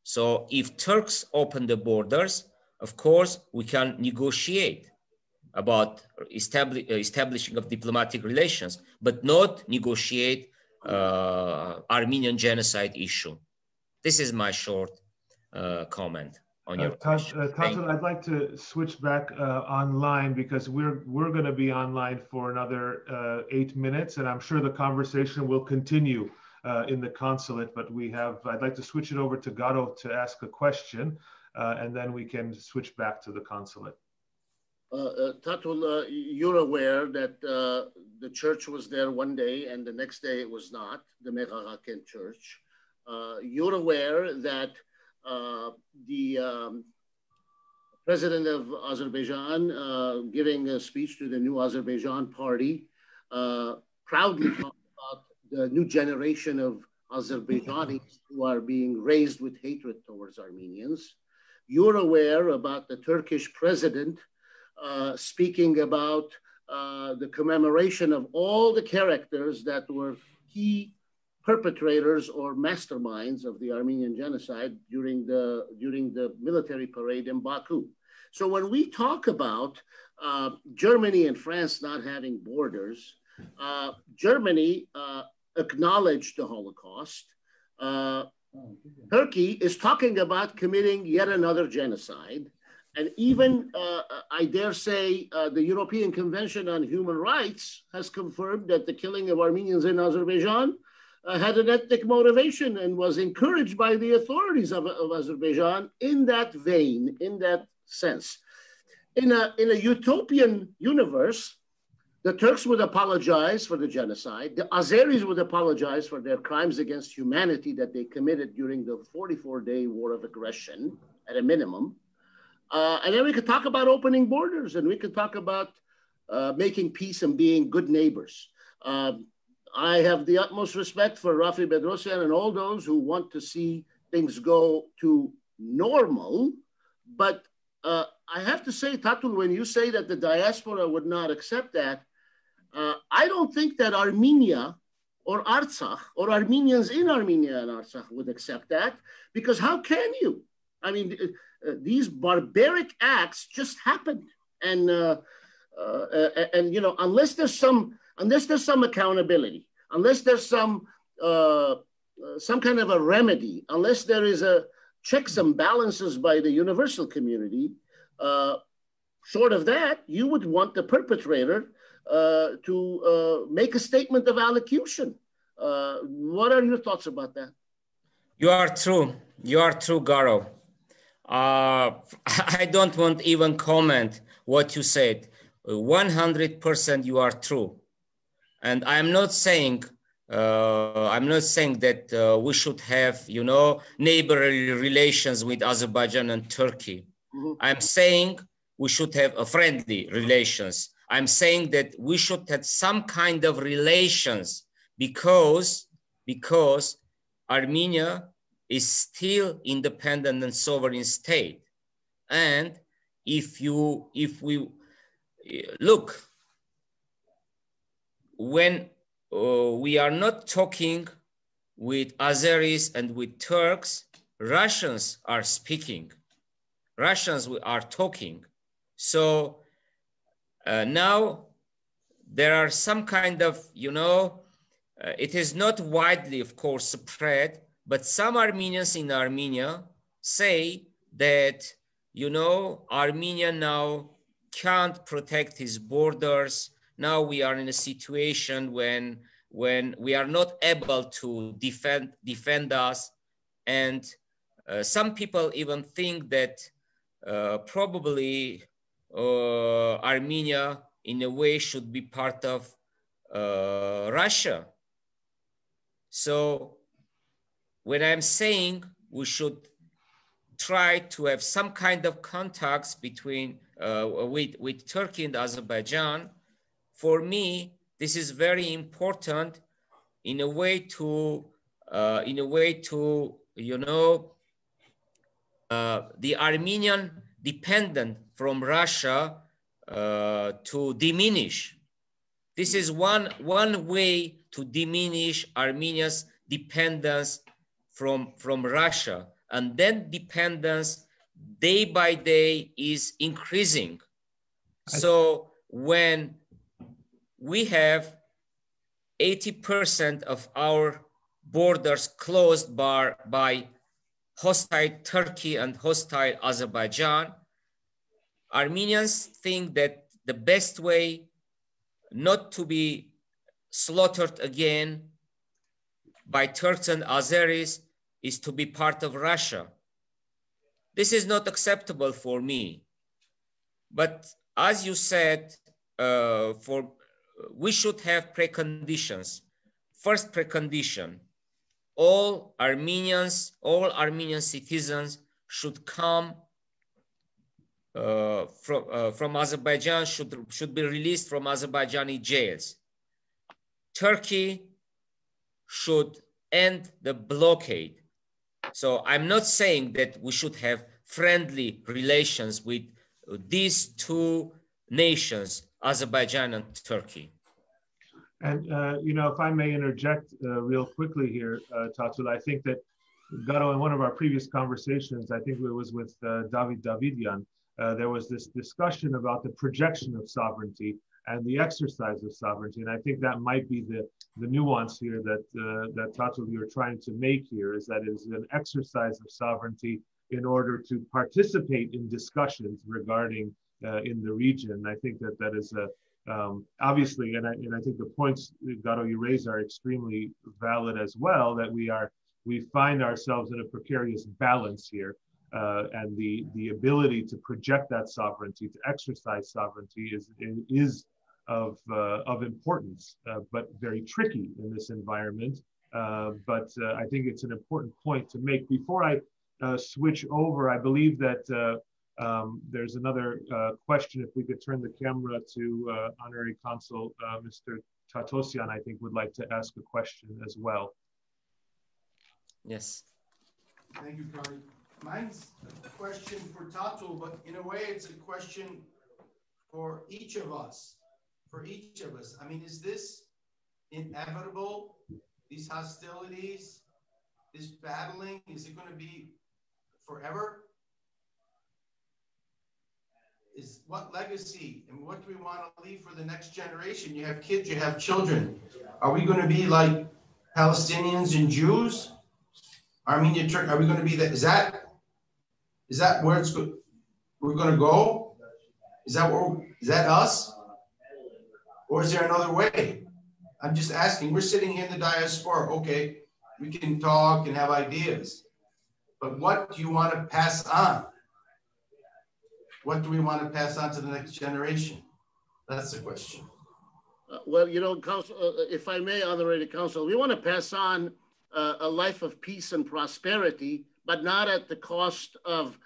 D: So if Turks open the borders, of course, we can negotiate about establishing of diplomatic relations, but not negotiate Armenian genocide issue. This is my short comment on your question.
B: Tatul, I'd like to switch back online because we're going to be online for another 8 minutes, and I'm sure the conversation will continue in the consulate. But I'd like to switch it over to Garo to ask a question. And then we can switch back to the consulate.
A: Tatul, you're aware that the church was there one day and the next day it was not, the Meghaghaken church. You're aware that the president of Azerbaijan giving a speech to the new Azerbaijan party proudly talked about the new generation of Azerbaijanis who are being raised with hatred towards Armenians. You're aware about the Turkish president speaking about the commemoration of all the characters that were key perpetrators or masterminds of the Armenian genocide during the military parade in Baku. So when we talk about Germany and France not having borders, Germany acknowledged the Holocaust. Turkey is talking about committing yet another genocide. And even, I dare say, the European Convention on Human Rights has confirmed that the killing of Armenians in Azerbaijan had an ethnic motivation and was encouraged by the authorities of Azerbaijan in that vein, in that sense. In a utopian universe, the Turks would apologize for the genocide. The Azeris would apologize for their crimes against humanity that they committed during the 44-day war of aggression, at a minimum. And then we could talk about opening borders, and we could talk about making peace and being good neighbors. I have the utmost respect for Rafi Bedrosian and all those who want to see things go to normal. But I have to say, Tatul, when you say that the diaspora would not accept that, I don't think that Armenia or Artsakh or Armenians in Armenia and Artsakh would accept that, because how can you? I mean, these barbaric acts just happened, and you know, unless there's some accountability, unless there's some kind of a remedy, unless there is a checks and balances by the universal community, short of that, you would want the perpetrator to make a statement of allocution. What are your thoughts about that?
D: You are true. You are true, Garo. I don't want even comment what you said. 100% you are true. And I'm not saying I'm not saying that we should have, you know, neighborly relations with Azerbaijan and Turkey. I'm saying we should have a friendly relations. I'm saying that we should have some kind of relations because Armenia is still independent and sovereign state. And if we look, when we are not talking with Azeris and with Turks, Russians are speaking. Russians are talking. So now there are some kind of, you know, it is not widely, of course, spread, but some Armenians in Armenia say that, you know, Armenia now can't protect his borders. Now we are in a situation when we are not able to defend us. And some people even think that probably Armenia in a way should be part of Russia. So when I'm saying we should try to have some kind of contacts between with Turkey and Azerbaijan, for me this is very important in a way to you know, the Armenian dependent from Russia to diminish. This is one way to diminish Armenia's dependence from Russia, and then dependence day by day is increasing. So when we have 80% of our borders closed by hostile Turkey and hostile Azerbaijan, Armenians think that the best way not to be slaughtered again by Turks and Azeris is to be part of Russia. This is not acceptable for me. But as you said, we should have preconditions. First precondition, all Armenian citizens should come from Azerbaijan, should be released from Azerbaijani jails. Turkey should end the blockade. So I'm not saying that we should have friendly relations with these two nations, Azerbaijan and Turkey.
B: And, you know, if I may interject real quickly here, Tatul, I think that, Garo, in one of our previous conversations, I think it was with David Davidian, there was this discussion about the projection of sovereignty and the exercise of sovereignty. And I think that might be the nuance here that, that Tatul, you're trying to make here, is that it is an exercise of sovereignty in order to participate in discussions regarding in the region. And I think that that is obviously, and I think the points, Garo, you raise are extremely valid as well, that we find ourselves in a precarious balance here. And the ability to project that sovereignty, to exercise sovereignty is of importance, but very tricky in this environment. But I think it's an important point to make. Before I switch over, I believe that there's another question. If we could turn the camera to Honorary Consul Mr. Tatosyan, I think would like to ask a question as well.
D: Yes.
C: Thank you, Connie. Mine's a question for Tatul, but in a way it's a question for each of us. I mean, is this inevitable? These hostilities, this battling, is it going to be forever? What legacy and what do we want to leave for the next generation? You have kids, you have children. Are we going to be like Palestinians and Jews? Armenia, Turkey, are we going to be that? Is that where we're going to go? Is that us? Or is there another way? I'm just asking. We're sitting here in the diaspora. Okay, we can talk and have ideas. But what do you want to pass on? What do we want to pass on to the next generation? That's the question.
A: Well, you know, Council, if I may, Honorary Council, we want to pass on a life of peace and prosperity, but not at the cost of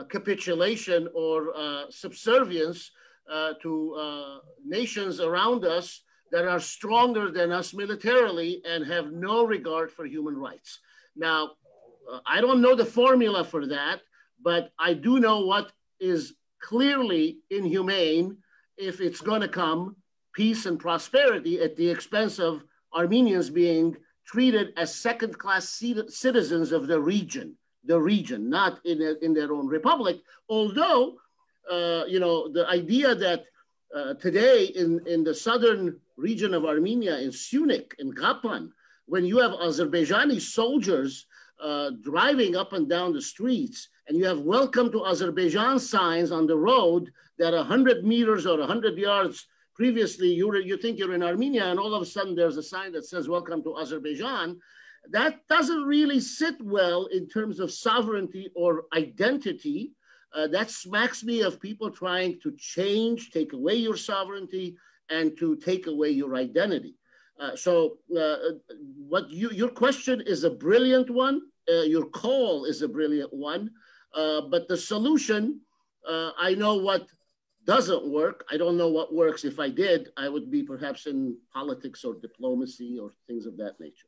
A: capitulation or subservience to nations around us that are stronger than us militarily and have no regard for human rights. Now, I don't know the formula for that, but I do know what is clearly inhumane if it's going to come peace and prosperity at the expense of Armenians being treated as second-class citizens of the region, not in their own republic. Although, you know, the idea that today in the southern region of Armenia, in Syunik, in Kapan, when you have Azerbaijani soldiers driving up and down the streets, and you have welcome to Azerbaijan signs on the road that 100 meters or 100 yards previously, you think you're in Armenia, and all of a sudden there's a sign that says, welcome to Azerbaijan. That doesn't really sit well in terms of sovereignty or identity. That smacks me of people trying to take away your sovereignty and to take away your identity. Your question is a brilliant one. Your call is a brilliant one. But the solution, I know what doesn't work. I don't know what works. If I did, I would be perhaps in politics or diplomacy or things of that nature.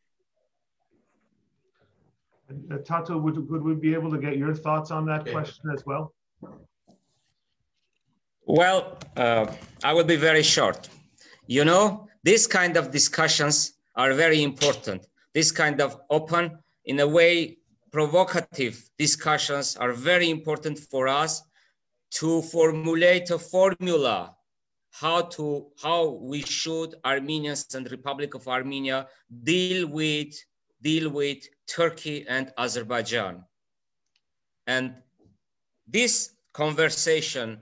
B: Tatul, would we be able to get your thoughts on that question as well?
D: Well, I will be very short. You know, these kind of discussions are very important. This kind of open, in a way, provocative discussions are very important for us to formulate a formula how we should, Armenians and Republic of Armenia, deal with Turkey and Azerbaijan. And this conversation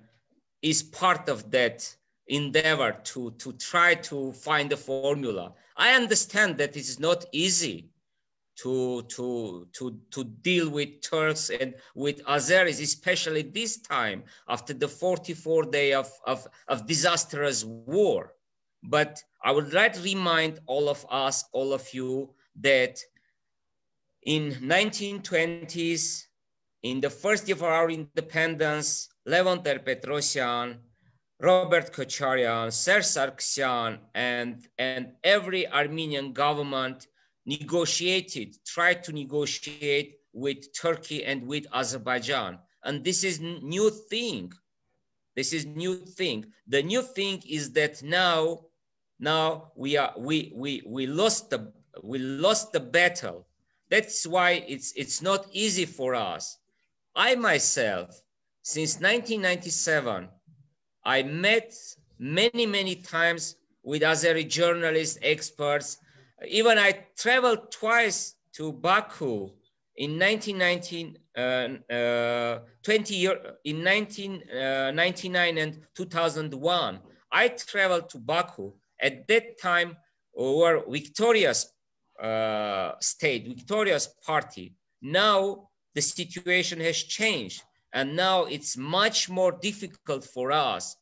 D: is part of that endeavor to try to find a formula. I understand that it is not easy to deal with Turks and with Azeris, especially this time after the 44 days of disastrous war. But I would like to remind all of us, all of you, that in 1920s, in the first year of our independence, Levon Ter-Petrosyan, Robert Kocharian, Serge Sargsyan, and every Armenian government tried to negotiate with Turkey and with Azerbaijan. And this is new thing. This is new thing. The new thing is that now we lost the battle. That's why it's not easy for us. I myself, since 1997, I met many times with Azeri journalists, experts. Even I traveled twice to Baku in 1999 and 2001. I traveled to Baku. At that time, we were victorious state, victorious party. Now the situation has changed, and now it's much more difficult for us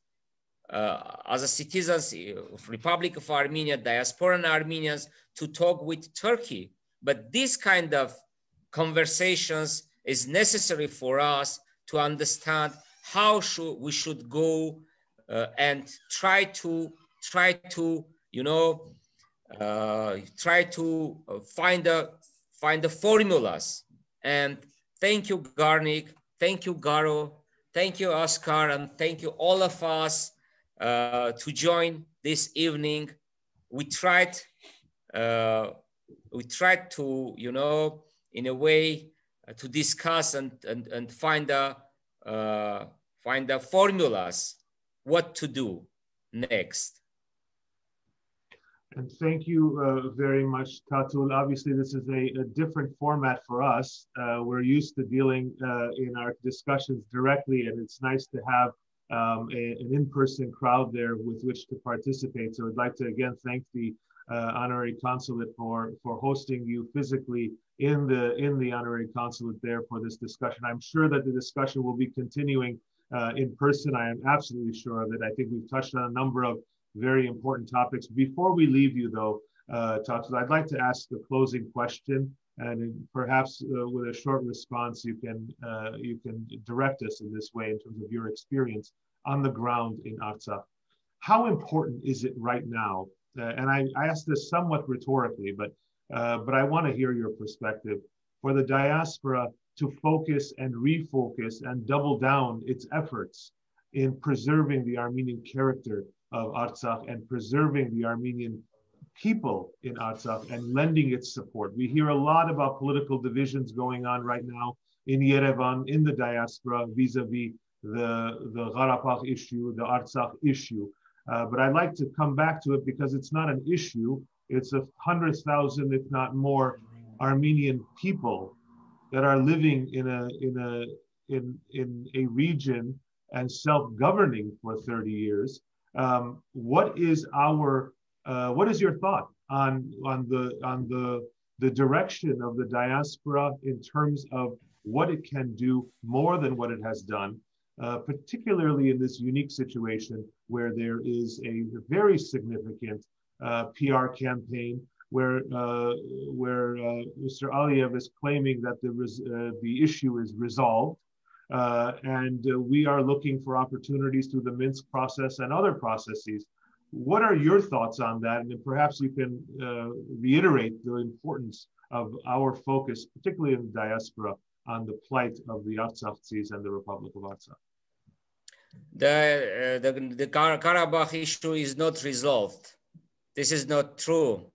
D: as a citizens of Republic of Armenia, diasporan Armenians, to talk with Turkey. But this kind of conversations is necessary for us to understand how we should go and try to find the formulas. And thank you, Garnik. Thank you, Garo. Thank you, Oscar. And thank you, all of us, to join this evening. We tried to, in a way, to discuss and find the formulas, what to do next.
B: And thank you very much, Tatul. Obviously, this is a different format for us. We're used to dealing in our discussions directly, and it's nice to have an in-person crowd there with which to participate. So I'd like to again thank the Honorary Consulate for hosting you physically in the Honorary Consulate there for this discussion. I'm sure that the discussion will be continuing in person. I am absolutely sure of it. I think we've touched on a number of very important topics. Before we leave you though, Tatul, I'd like to ask the closing question, and perhaps with a short response, you can direct us in this way in terms of your experience on the ground in Artsakh. How important is it right now? And I ask this somewhat rhetorically, but I want to hear your perspective, for the diaspora to focus and refocus and double down its efforts in preserving the Armenian character of Artsakh and preserving the Armenian people in Artsakh and lending its support. We hear a lot about political divisions going on right now in Yerevan, in the diaspora, vis-a-vis the Karabakh issue, the Artsakh issue. But I'd like to come back to it because it's not an issue. It's 100,000, if not more, Armenian people that are living in a region and self-governing for 30 years. What is your thought on the direction of the diaspora in terms of what it can do more than what it has done, particularly in this unique situation where there is a very significant PR campaign where Mr. Aliyev is claiming that the issue is resolved, and we are looking for opportunities through the Minsk process and other processes. What are your thoughts on that? And then perhaps you can reiterate the importance of our focus, particularly in the diaspora, on the plight of the Artsakhtsis and the Republic of Artsakh.
D: The Karabakh issue is not resolved. This is not true.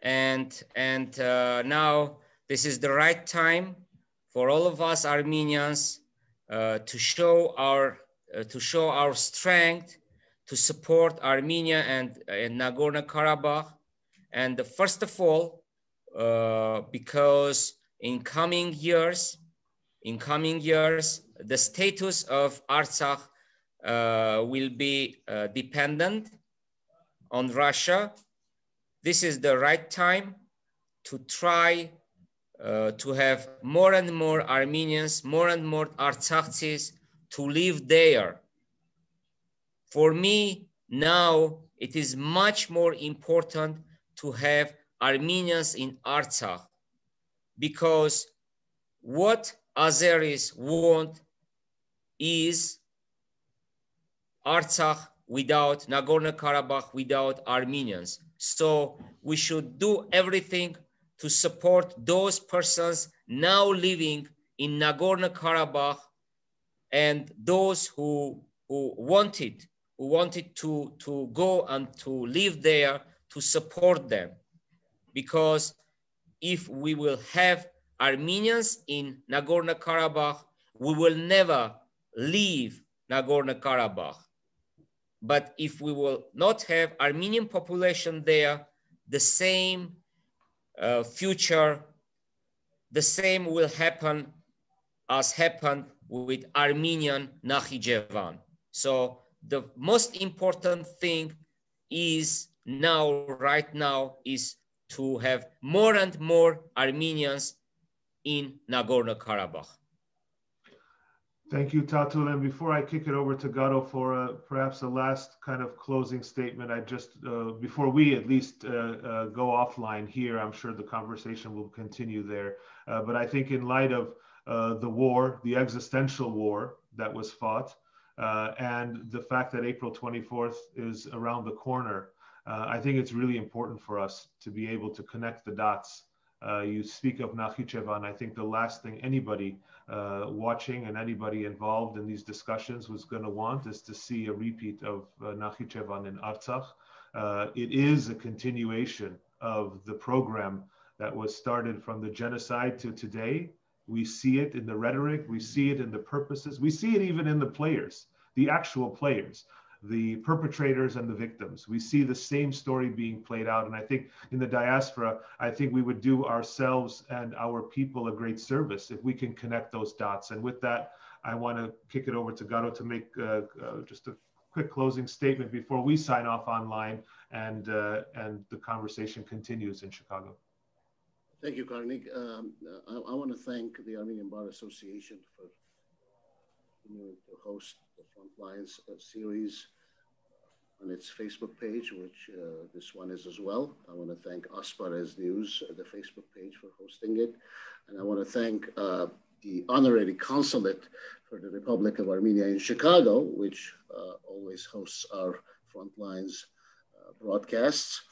D: And now this is the right time for all of us Armenians to show our strength, to support Armenia and Nagorno-Karabakh. And first of all, because in coming years, the status of Artsakh will be dependent on Russia. This is the right time to try to have more and more Armenians, more and more Artsakhtsis to live there. For me, now it is much more important to have Armenians in Artsakh, because what Azeris want is Artsakh without Nagorno-Karabakh, without Armenians. So we should do everything to support those persons now living in Nagorno-Karabakh and those who wanted to go and to live there, to support them. Because if we will have Armenians in Nagorno-Karabakh, we will never leave Nagorno-Karabakh. But if we will not have Armenian population there, the same future, the same will happen as happened with Armenian Nakhichevan. So the most important thing is now, right now, is to have more and more Armenians in Nagorno-Karabakh.
B: Thank you, Tatul. And before I kick it over to Garo for perhaps a last kind of closing statement, I just, before we at least go offline here, I'm sure the conversation will continue there. But I think in light of the war, the existential war that was fought, and the fact that April 24th is around the corner, I think it's really important for us to be able to connect the dots. You speak of Nakhichevan. I think the last thing anybody watching and anybody involved in these discussions was going to want is to see a repeat of Nakhichevan in Artsakh. It is a continuation of the program that was started from the genocide to today. We see it in the rhetoric, we see it in the purposes, we see it even in the players, the actual players, the perpetrators and the victims. We see the same story being played out. And I think in the diaspora, I think we would do ourselves and our people a great service if we can connect those dots. And with that, I want to kick it over to Garo to make just a quick closing statement before we sign off online and the conversation continues in Chicago.
A: Thank you, Karnik. I want to thank the Armenian Bar Association for continuing to host the Frontlines series. on its Facebook page, which this one is as well. I want to thank Asparez News, the Facebook page, for hosting it. And I want to thank the Honorary Consulate for the Republic of Armenia in Chicago, which always hosts our Frontlines broadcasts.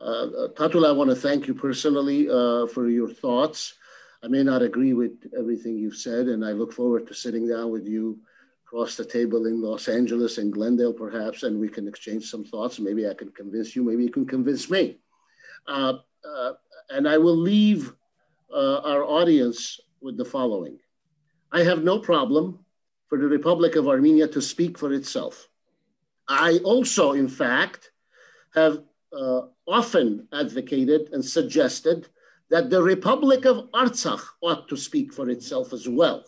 A: Tatul, I want to thank you personally for your thoughts. I may not agree with everything you've said, and I look forward to sitting down with you across the table in Los Angeles and Glendale, perhaps, and we can exchange some thoughts. Maybe I can convince you, maybe you can convince me. And I will leave our audience with the following. I have no problem for the Republic of Armenia to speak for itself. I also, in fact, have often advocated and suggested that the Republic of Artsakh ought to speak for itself as well,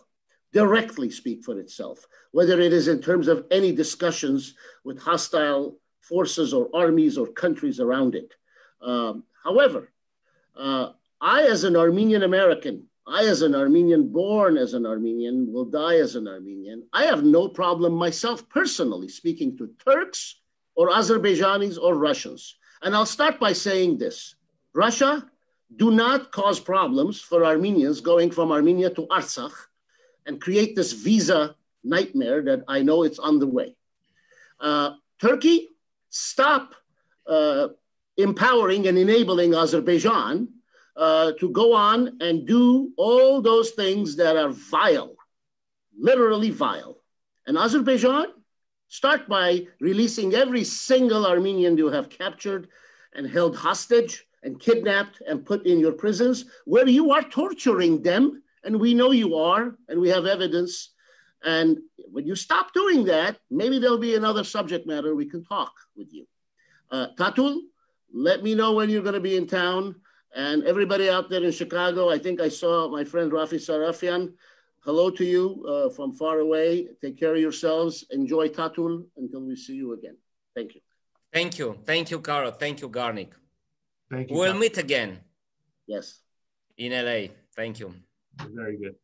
A: directly speak for itself, whether it is in terms of any discussions with hostile forces or armies or countries around it. However, I, as an Armenian American, I, as an Armenian, born as an Armenian, will die as an Armenian, I have no problem myself personally speaking to Turks or Azerbaijanis or Russians. And I'll start by saying this. Russia, do not cause problems for Armenians going from Armenia to Artsakh and create this visa nightmare that I know it's on the way. Turkey, stop empowering and enabling Azerbaijan to go on and do all those things that are vile, literally vile. And Azerbaijan, start by releasing every single Armenian you have captured and held hostage and kidnapped and put in your prisons, where you are torturing them, and we know you are, and we have evidence. And when you stop doing that, maybe there'll be another subject matter we can talk with you. Tatul, let me know when you're going to be in town. And everybody out there in Chicago, I think I saw my friend Rafi Sarafian. Hello to you from far away. Take care of yourselves. Enjoy Tatul until we see you again. Thank you.
D: Thank you. Thank you, Garo. Thank you, Garnik.
B: Thank you.
D: We'll meet again.
A: Yes.
D: In LA. Thank you.
B: Very good.